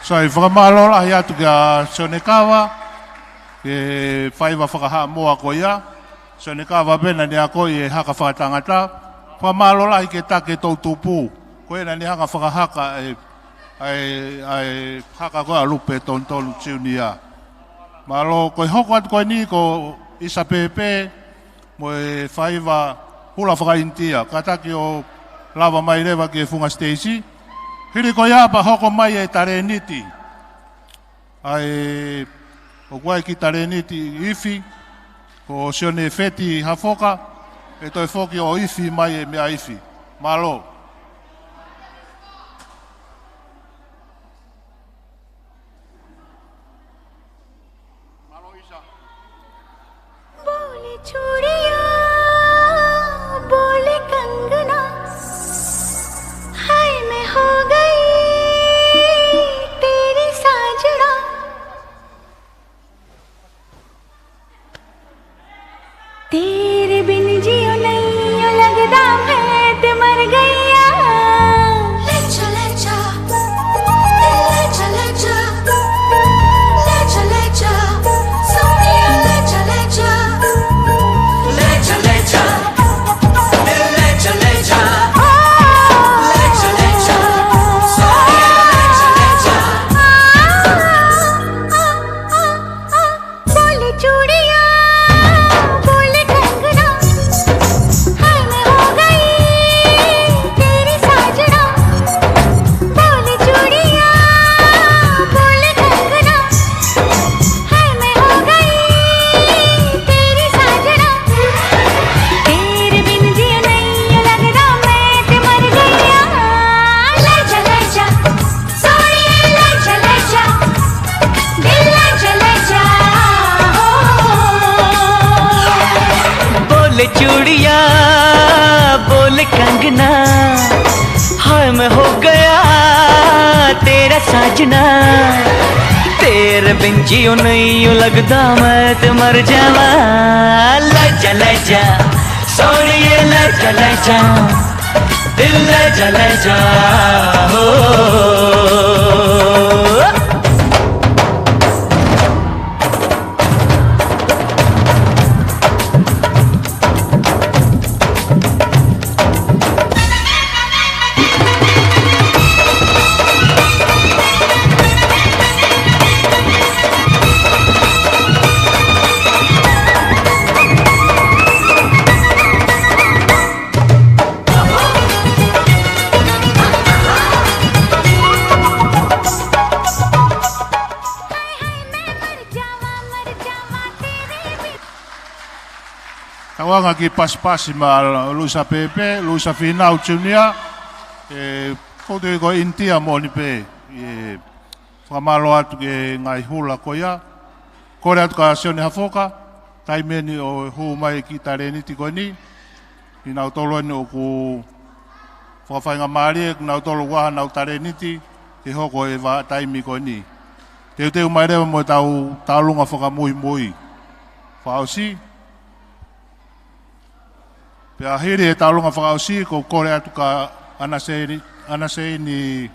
Sai whakamalo ahi atu kia Sonekawa, ke whaiwa whakaha moa ko ia. Sonekawa pena ni ako i haka whakatangata. Whamalo ahi ke take tau tupu. Ko ena ni haka whakahaka ai haka koa lupe tontonu tiunia. Malo koe hoko atu koe ni ko isa pepe mo e whaiwa hula whakaintia. Kataki o lava mai rewa ki e Funga Stacey. Hiri ko iapa hoko mai e tare niti. Ai o guai ki tareniti ifi, ko sione feti hafoka, e toi foki o ifi mai e mea ifi. Malo. बोले चूड़िया बोले कंगना हाय मैं हो गई तेरी साजना तेरे बिन जियो नहीं लगदा मैं ते मर गईया ले चले जा ले चले जा ले चले जा सोनिया ले चले जा ले चले जा ले चले जा ले चले जा सोनिया ले चले जा बोले चूड़िया बोले कंगना हाय मैं हो गई तेरी साजना बोले चूड़िया बोले कंगना हाय मैं हो गई तेरी साजना तेरे बिन जियो नहीं लगदा मैं ते मर गईया ले चले जा सोनिया ले चले जा दिल ले चले जा बोले चूड़िया बोले कंगना हाय मैं हो गया तेरा साजना तेरे बिन जियो नहीं लगदा मैं ते मर जावा ले चले जा सोनिए ले चले जा दिल ले चले जा हो Tawanga ki paspasi ma lusa pepe, lusa finau tunia, kote ko intia mo ni pe, whamalo atu ke ngai hula koia, kore atu ka sione hafoka, taimeni o hu mai ki tareniti ko ni, i nau tolo ni o ku whawhainga maari, nau tolo waha nau tareniti, te hoko e wa taimi ko ni. Teu mai rewa mo tau taulunga whaka mui mui, whaosi, pea hiri e taulunga whakausi ko kore atu ka anasei ni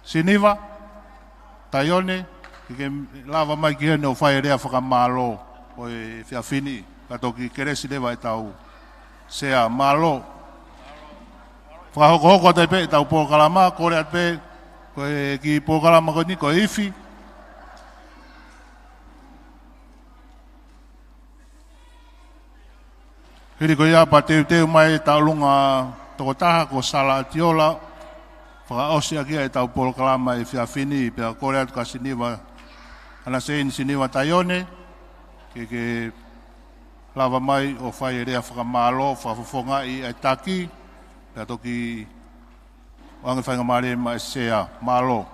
Siniva, Taione, ke lava mai ki hene o whai rea whakamalo o e whiawhini, kato ki keresi lewa e tau sea malo. Whakahoko te pe e tau pōkalama, kore atu pe ko e ki pōkalama ko ni ko ifi, hiri ko ia pa teu mai taulunga toko taha ko sala atiola, whakaosi aki e tau polokalama e whiawhini, pia kore atu ka Siniva, anasei ni Siniva Taione, ke lava mai o whai e rea whakamalo, whafofonga i e taki, pia toki wangi whainga maare mai sea malo.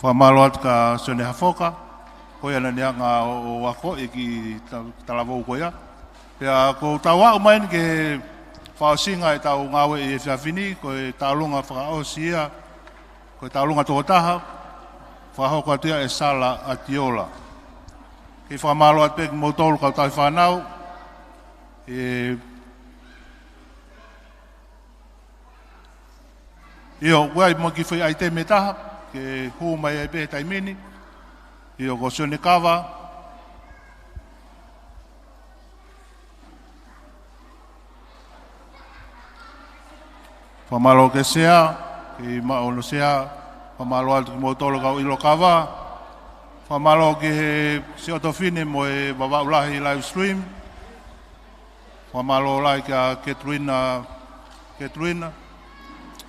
Whamalo atu ka Sone Hafoka, koia na nianga o wako e ki talavou koia. Pea ko tawa umain ke whaosinga e tau ngawe e whiawhini, ko e taulunga whakaosia, ko e taulunga tokotaha, whahoka tia e sala atiola. Ki whamalo atu peki mautolu kau tai whanau, Io, wai mo ki whai ai te me taha, ke hu mai ai pehe taimini. Io ko Sone Kawa. Whamalo ke sea, ke maono sea, whamalo atu ki motolo kau ilo kawa. Whamalo ke he se otofine mo e wawaulahi live stream. Whamalo lai ka Ketuina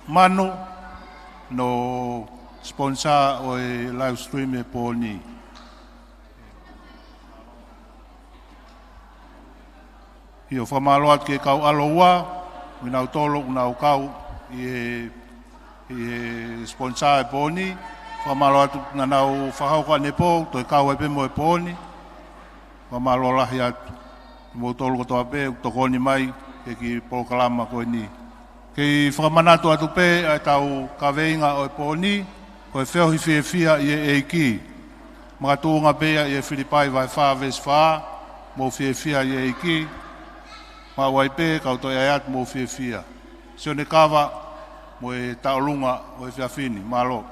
Manu no sponsor o e live stream e pōni. Io whamalo atu ke kau aloa, winau tolo, winau kau i sponsor e pōni. Whamalo atu na nau whahauka ne pō, toi kau e pemo e pōni. Whamalo lahi atu, mo tolo kotoa pē, tokoni mai, ke ki pōkalama koe ni. Kei whakamanatu atu pē, ai tau kaweinga o e pōni, ko e wheohi whiawhia i e eiki. Makatūnga pēia i e Whiripai vai whāwes whā, mō whiawhia i e eiki. Mā wai pē, kau toi ai atu mō whiawhia. Sone Kawa, mō e taulunga o e whiawhini, mālo.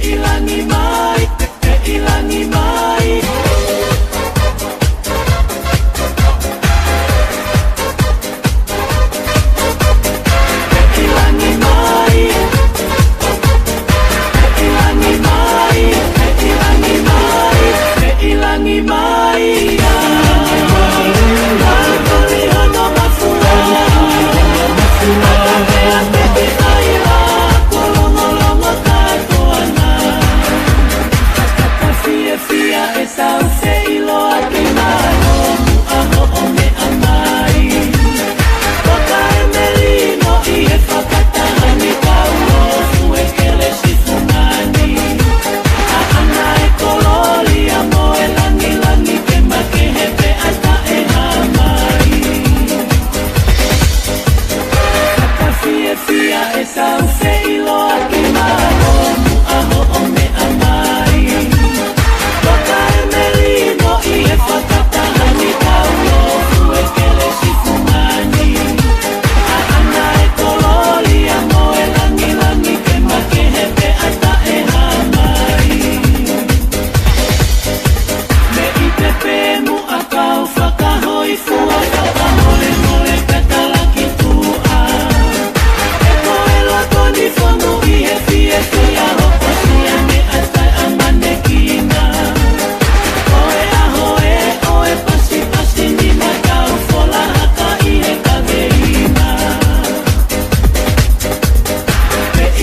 Ilangi mai, ilangi mai. Ilangi mai, ilangi mai, ilangi mai, ilangi mai. Kali hana mafua, mafua. Fia e sau se ilo a ke mano aho o me amai. Toka e melino I e whakatahani kaulo fue kele si fumani. A ana e kololi a mo e langi langi ke make hepe ata e hamai. Saka fia e sau se ilo a ke mano aho o me amai. I e whakatahani kaulo fue kele si fumani. A ana e kololi a mo e langi langi ke make hepe ata e hamai. Me I pepe mu a kau whakahoi fua whakahoi moe katalaki tua. E koe lako ni whangu I e fie fia hoko sia me atai a manekina.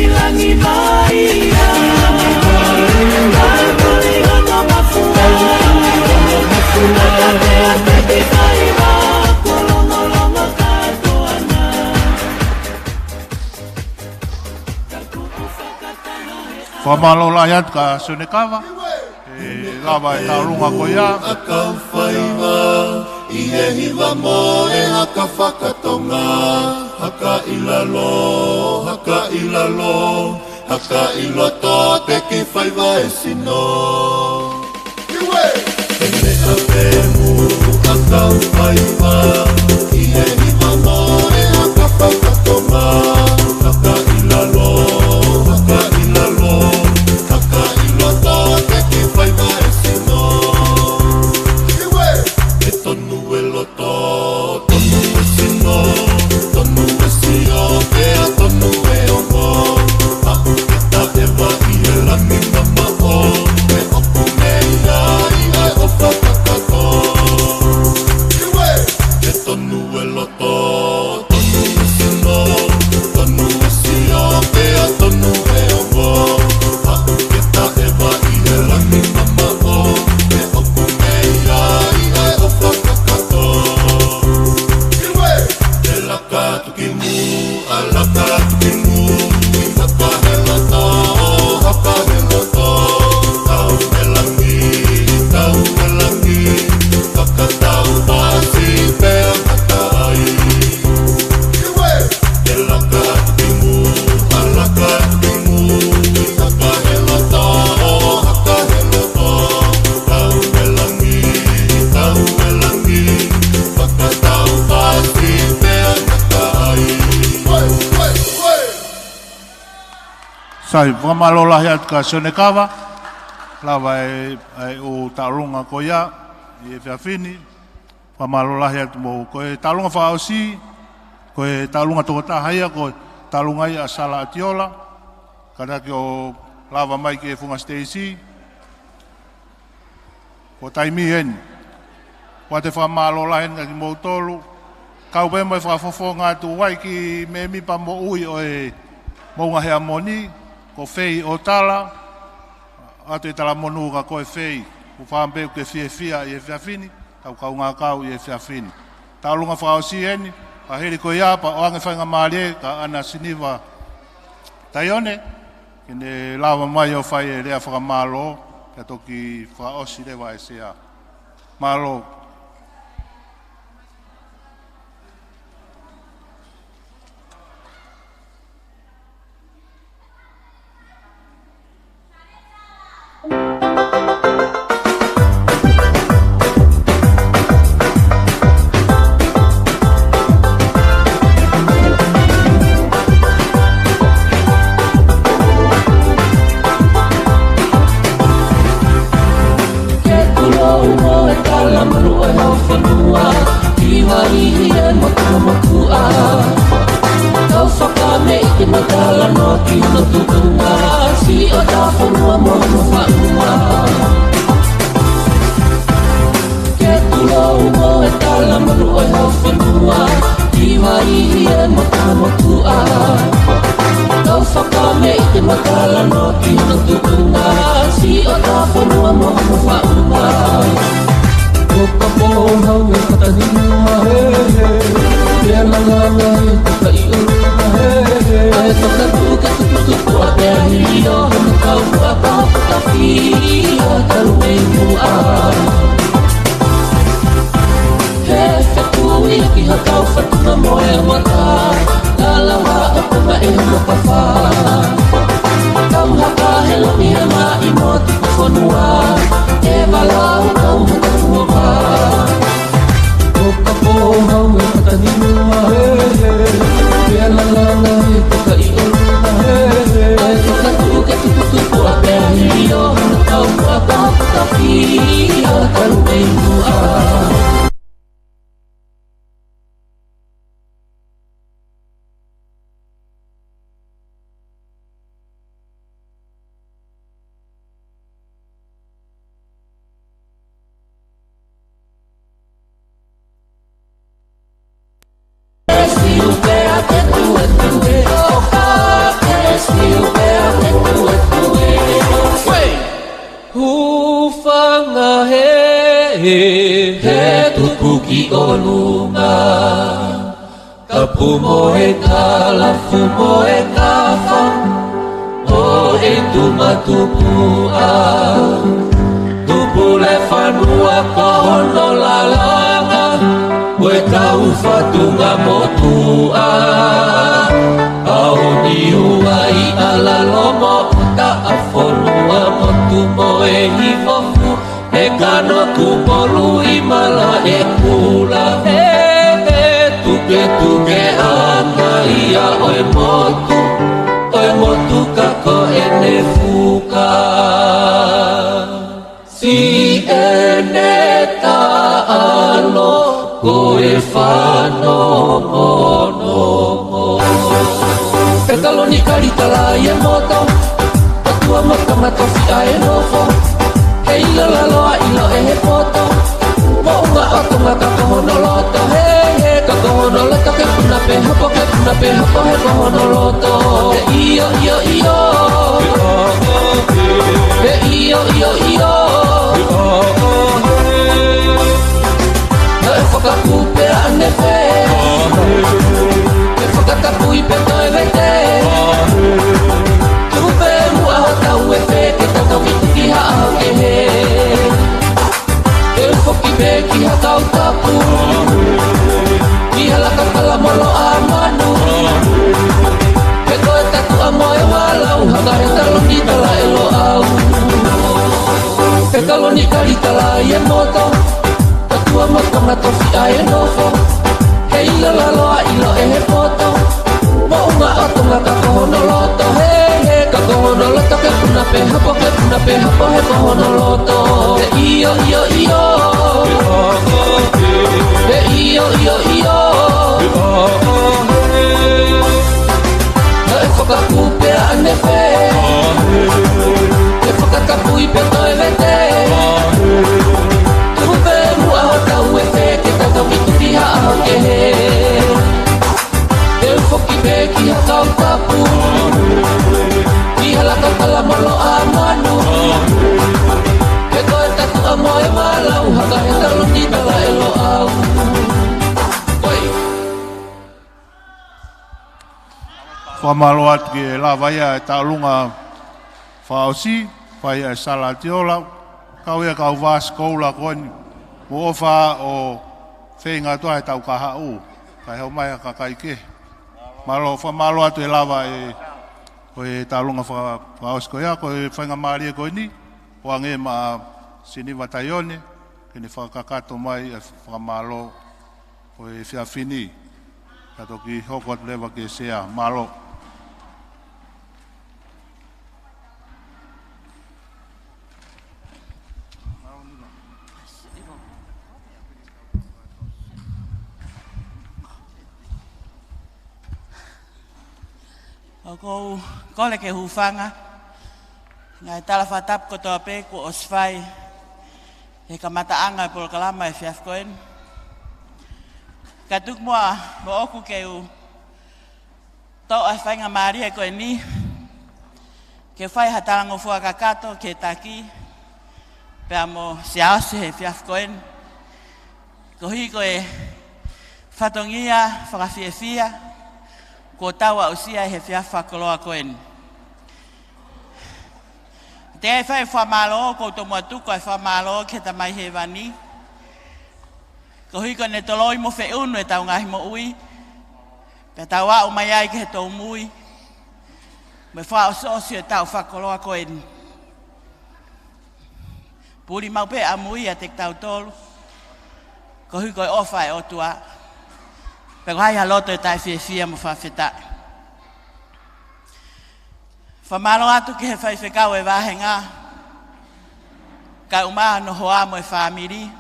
Ilangi mai, kali hana mafua, ate ate ki whaiwa, kolonga katoana. Whamalo lai atu ka Sone Kawa, lawa e taurunga ko ia. Akau whaiwa, I e hiwa mo e haka whakatonga. Haka ilalo, haka ilalo, haka iloto te ki whaiwa e sino. E mea pēmu akau whaiwa, I e hiwa mo e haka whakatonga. Haka ilalo, haka ilalo, haka iloto te ki whaiwa e sino. E tonu e loto, tonu e sino. Tonu e sio, pea tonu e ongo. Ahu ke ta ewa I e langi mama o. E oku mea I e o whakakato. E tonu Sai, whakamalola hea ka Sonekawa, lawa o taurunga ko ia, i e whiawhini, whakamalola hea mo koe taurunga whaosi, koe taurunga toko tahaia, koe taurunga ia Sala Atiola, kada ki o lawa mai ki e Funga Stacey, ko taimi hen, wa te whakamalola hen ki mou tolu, kau pe mo e whakafofo ngā tu wai ki me mi pa mo ui o e maunga hea moni, ko fei o tala, atu e tala monu ka koe fei, ku whaambeu ke fia i e whiawhini, kau ngā kau i e whiawhini. Taulunga whaosi eni, a heri ko ia pa o ange whainga maarie, ka ana siniva taione, kene lawa mai o whai e rea whakamalo, ka toki whaosi rewa e sea. Malo. Amor pe hapo ke puna pe hapo he honoloto e io e io e whakakupe ane whe e whakakapui pe toi vete tuhu pe rua ho tau e whe ke tatau ki tukiha aho ke he e whoki pe ki ha kau tapu ki halaka kala molo a manu ke koe tatu a moe malau haka he talo ki tala e lo au Whamalo atu ki e la vaia e taulunga whaosi, vai e sala tiola, kau ia kau vās koula koeni, mo ofa o whenga toa e tau kaha u, kai hau mai a kakai ke. Malo whamalo atu e lava e koe taulunga whaosi koe a, koe whainga maari e koeni, o ange ma siniwa taione, kene whakakato mai e whamalo koe whiawhini, kato ki hokot lewa ke sea malo. Ko kole ke hufanga ngai tala fatap ko toa pe ko osfai e kamata anga por kalama e fiafkoen katuk moa mo oku ke u to a fainga maria ko ni ke fai hatalango fua kakato ke taki pe amo siase e fiafkoen ko hi ko e fatongia fakafiefia ko tawa usia he fiafa koloa koen. Te e whai whamalo ko to moatu ko e whamalo ke ta mai he wani. Ko hui ko ne toloi mo whe unu e tau ngahi mo ui. Pe tau au mai ai ke he tau mui. Me wha osi e tau whakoloa koen. Puri mau pe a mui a te tau tolu. Ko hui ko e ofa e otua. Pero hai haloto e tai fia mo whawheta. Whamalo atu ki he whaiwhekau e wahenga. Ka umaha no hoa mo e whamiri.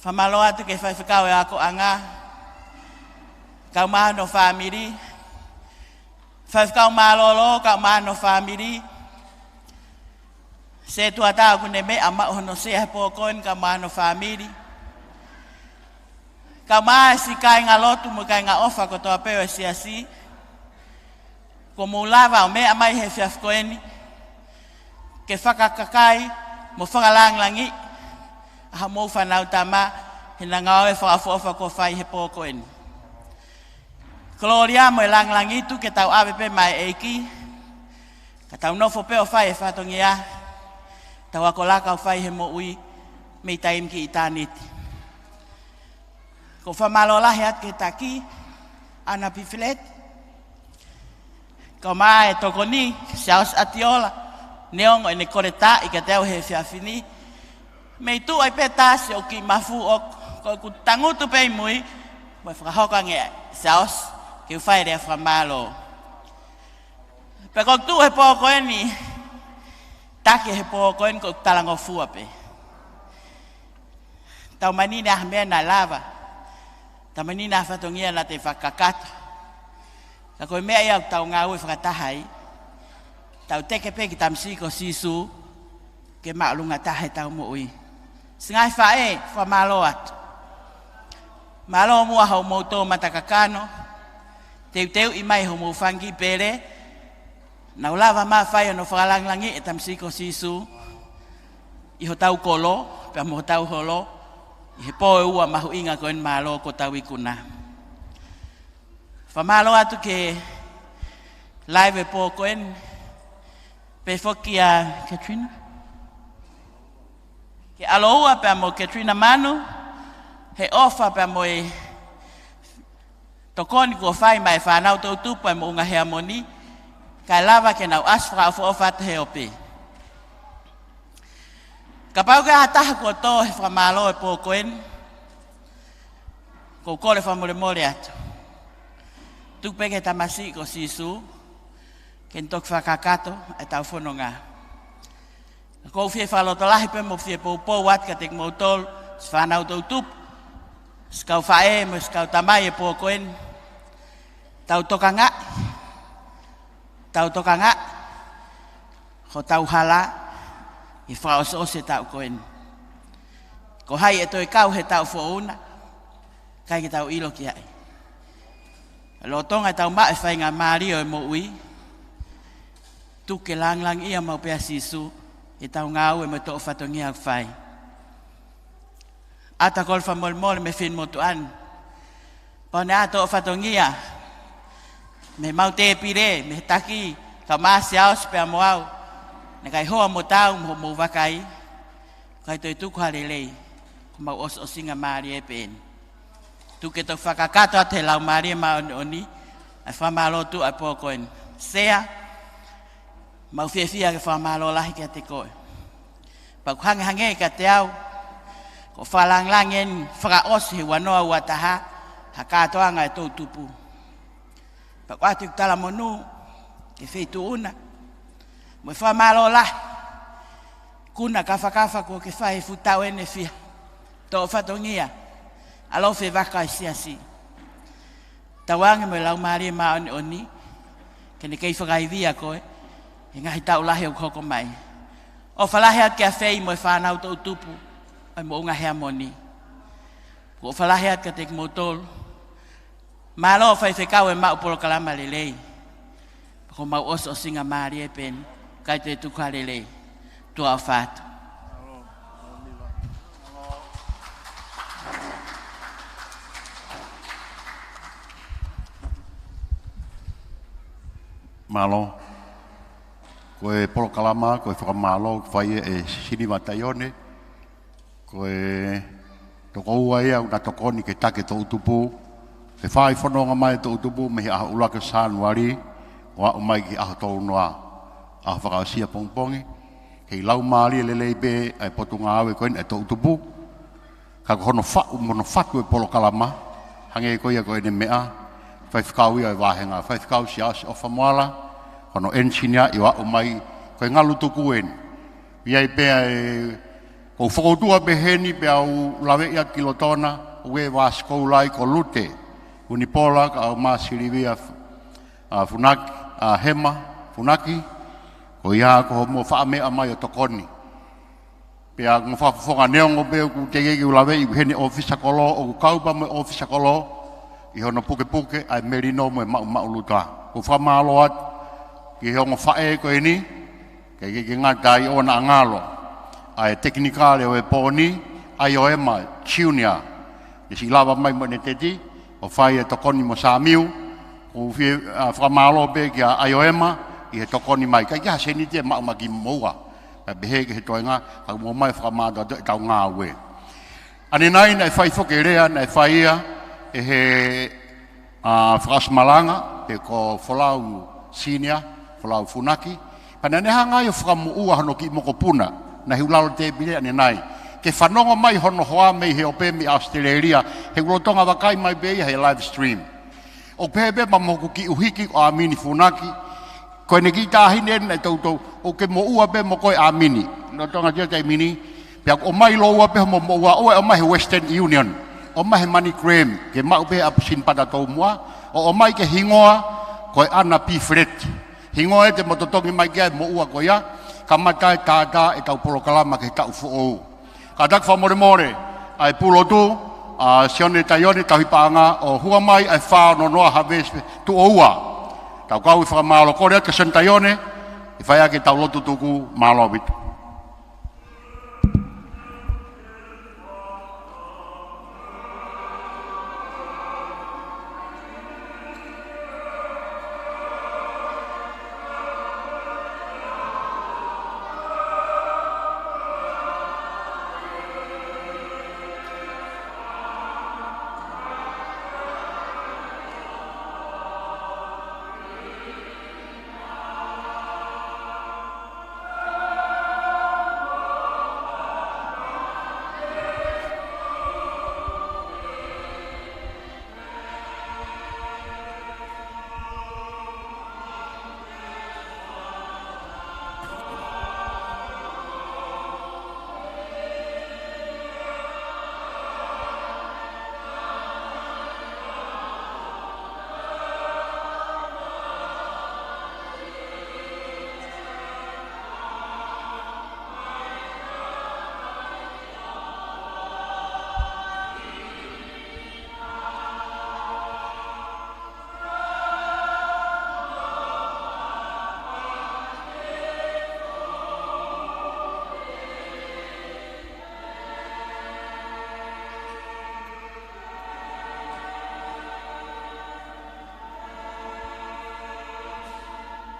Whamalo atu ki he whaiwhekau e ako anga. Ka umaha no whamiri. Whaiwhekau malolo ka umaha no whamiri. Se tuatau kune me ama ono se hepo koen ka umaha no whamiri. Ka mai si kai ngā lotu mo kai ngā ofa ko toa peo e siasi. Ko mō lava o mea mai he fiafkoeni. Ke whakakakai mo whakalanglangi. Aha mō whanau tama he na ngā oe whakafofa ko whai he pōkoeni. Kloria mo e langlangi tu ke tau awepe mai eiki. Ka tau nofo peo whai e whatongia. Tau ako laka o whai he mo ui mei taim ki i tāniti. Ko whamalo lahi at ke taki, ana pifilet. Ko maa e toko ni, siaos atiola, neongo e ne kore tā i ka teo he whiawhini. Mei tu ai petasi o ki mafu o ku tangutu pei mui, mo e whakahoka nge siaos, ki uwhai rea whamalo. Pe kok tu he pōko e ni, taki he pōko e ni ko talango fua pe. Tau manine ah mea na lava. Tamanina whatongia na te whakakata. Ka koe mea iau tau ngā ue whakatahai. Tau teke pe ki tamsiko sisu. Ke maalunga tahai tau mo ui. Singai whae, whamalo atu. Malo mua hau mouto matakakano. Teu i mai hau mou whangi pere. Nau lava maa whai ano whakalanglangi e tamsiko sisu. Iho tau kolo, pia mo tau holo. I he pōe ua mahu inga koen malo ko tau ikuna. Whamalo atu ke live e pō koen. Pe whoki a Katrina. Ke aloua pe mo Katrina Manu. He ofa pe mo e tokoni ko whai mai whanau tau tupu e mo unga hea moni. Kai lava ke nau asfra ofu ofa te he ope. Ka pau ka hataha kua tō he whamalo e pō koen. Ko kore whamore more atu. Tupe ke tamasi ko sisu. ken tok whakakato e tau whanonga. Ko fie whalotolahi pe mo fie pou wat ka tek mautol, whanau tau tup, skau whae mo skau tamai e po koen, tau toka ngā, ko tau hala, i whaos e tau koen. Ko hai e toi kau he tau whauna, kai ki tau ilo ki hai. Lotonga e tau maa e whainga Mario e mo ui, tuke lang ia mau pea sisu, e tau ngau e mo tō whatongi au whai. Ata kol whamolmole me whin motu an. Pone a tō whatongi a, me mau te pire, me taki, ka maasi au spea mo au, ne kai hoa mo tau mo wakai, kai toi tuku harelei, ko mau o singa Mario e pen. Tuke tō whakakato a te lau Maria maoni, a whamalo tu a pōkoen. Sea, mau whiawhia ke whamalo lahi kia te koe. Pau hange ka te au, ko whalanglangen whakaos he wanoa ua taha, ha kātoanga e tō tupu. Pau atu tala monu, ke wheitu una, mo whamalo lahi, kuna kafa ko ke whahe futau ene whia, tō whatongia, alo fe vaka siasi. Tawange mo lau Maria maoni, kene kei whakaivia koe, e ngahi tau lahi au koko mai. O whalahi at kia whei mo e whanau tau tupu, ai mo unga hea moni. O whalahi at ka tek motol, malo whai whekau e mau polo kalama lelei. Ko mau oso o singa Maria e pen, kai te tuka lelei, tua au whātu. Malo. Koe polo kalama, koe whakamalo, whai e sini mataione. Koe toko ua ea una tokoni ke take tō utupu. He whai whanonga mai tō utupu mehi aha ulaka sānuari. Wa umai ki aha tō unua. Aha whakaosia pongpongi. Kei lau maari e lelei be ai potunga awe koen e tō utupu. Ka kono mono whatu e polo kalama. Hange koe a koe ne mea. Whai whakau ia e wāhenga. Whai whakau si asi o whamuala. Kono ensinia i wa umai koe ngalu tuku en. Iai pea e kou whakoutua beheni pea au lawe ia kilotona ue wa skoulai ko lute. Unipola ka au maasirivia funaki, hema, funaki. Ko ia ko homo whaamea mai o tokoni. Pea ngā whawhonga neongo pea ku te gegi ulawe i beheni ofisa kolo o ku kaupa me ofisa kolo. I hono puke ai merino mo e mau luta. Ko whamalo atu. Ki hongo whae koe ni, kei ki ngatai o na ngalo. Ai teknikale o e pōni, ai o ema, chiunia. Ki si lava mai mo ne teti, o whai e tokoni mo Sāmiu, o whamalo be ki a ai o ema, i he tokoni mai. Kai kia seni te maumaki moua. Kai behe ki he toenga, kai mo mai whamado e tau ngā ue. Ane nai, nei whai whoke rea, nei whai ia, e he whakasmalanga, pe ko wholau sinia, Whalau funaki. Pana neha ngai o whakamu ua hono ki moko puna. Na hiulalo te bile ane nai. Ke whanonga mai hono hoa mei he ope mi Australia. He urotonga wakai mai bei he live stream. O pepe ma moko ki uhiki o amini funaki. Koe ne ki tāhine nei tautou. O ke mo ua pe mo koe amini. No tonga tia te mini. Pea o mai lo ua pe mo ua. O mai he Western Union. O mai he Money Gram. Ke mau pe apusin pada tau mua. O mai ke hingoa. Koe ana pifret. Hingo e te mototongi mai kia mo ua ko ia, ka matai tātā e tau polo kalama ke tau fuou. Ka tak whamore ai pulo tu, sione taione tau hipaanga o hua mai ai whao no noa haves tu o ua. Tau kau i whakamalo kore ake sen taione, i whai ake tau lotu tuku malo bitu.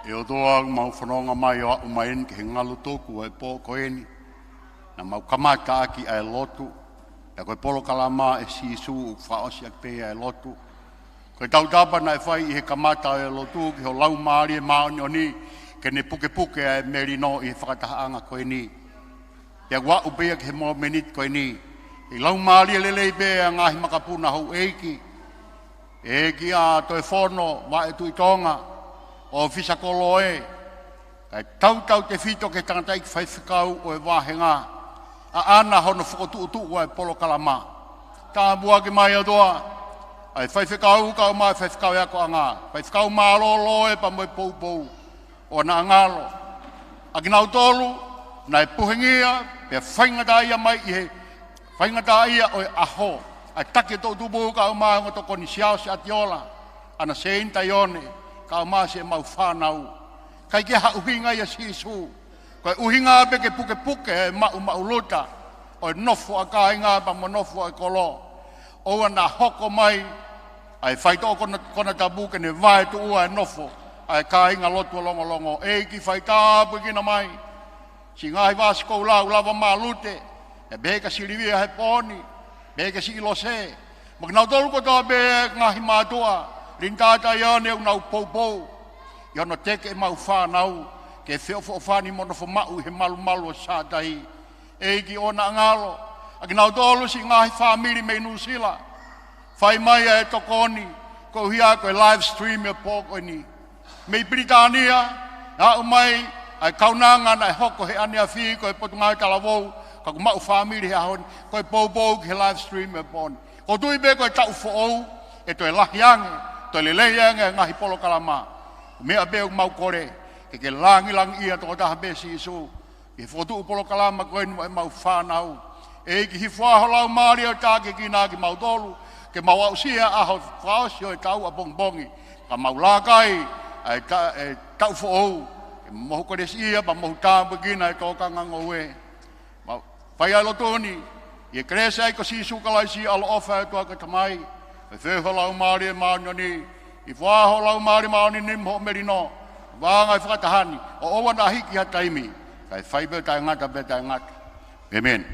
E o toa mau whanonga mai o au maen ke he ngalo tōku e pō koeni. Na mau kamata aki ai lotu. E koe polo kalama e sisu u whaosi ak pēa e lotu. Koe tautapa na e whai i he kamata e lotu ki ho lau maari e maoni o ni ke ne puke puke e merino i he whakatahaanga koeni. Ia wa upea ki he mo menit koeni. I lau maari e lelei pēa ngahi makapuna hou eiki. Eiki a toi whono wa e tui tonga. O fisa kolo e. Kai tau te fito ke tangata ik whaifikau o e wahenga. A ana hono whakotu wa e polo kalama. Tā bua ki mai adoa. Ai whaifikau ka o mai whaifikau e ako anga. Whaifikau maa lolo e pa moi pou pou. O na angalo. A kinau tolu, na e puhengia, pe whaingata ia mai i he. Whaingata ia o e aho. Ai take tō tupu ka o mai ngoto koni siao se atiola. Ana se inta ione. Ka o mai se mau whanau. Kai ke ha uhinga ia sisu. Kai uhinga pe ke puke puke e mau luta. O e nofo a ka inga pa mo nofo a kolo. O ana hoko mai. Ai whaito kona tabu ke ne vai tu ua e nofo. Ai ka inga lotu longo longo. E ki whaita pu kina mai. Si ngai vasi kou lau lava maa lute. E beka sirivia he poni. Beka si ilo se. Mak nau tolu kotoa be ngahi mātua. Rintata ione u nau pou pou. Iono teke e mau whanau. Ke whiofo whani monofo mau he malu malu o sātai. Eiki ona ngalo. Aki nau tolu si ngahi whamiri me nusila. Whai mai e tokoni. Ko hia koe live stream e pōko ni. Mei Britania. Na umai. Ai kaunanga na e hoko he ane a whi. Koe potungai talavou. Ka ku mau whamiri he ahoni. Koe pou pou ke live stream e pōni. Ko tui be koe tau whoou. E toi lahiange. Toi leleange ngahi polo kalama. Mea beo mau kore. Ke langi ia toko taha besi isu. I whotu upolo kalama koe ni mau whanau. E ki hi whaho lau maari o tāke ki nā ki mau tolu. Ke mau au sia aho whaosio e tau a bongbongi. Ka mau lākai e tau whoou. Ke mohu kore si ia pa mohu tāmpu kina e tōka ngango ue. Whai alo tōni. I e kresa e ko si sukalai si alo ofa e tuaka tamai. E wheho lau maari e maani ni. I whaho lau maari maani ni mho merino. Wāngai whakatahani. O owa na hiki ha taimi. Kai whaibe tai ngata be tai ngata. Amen.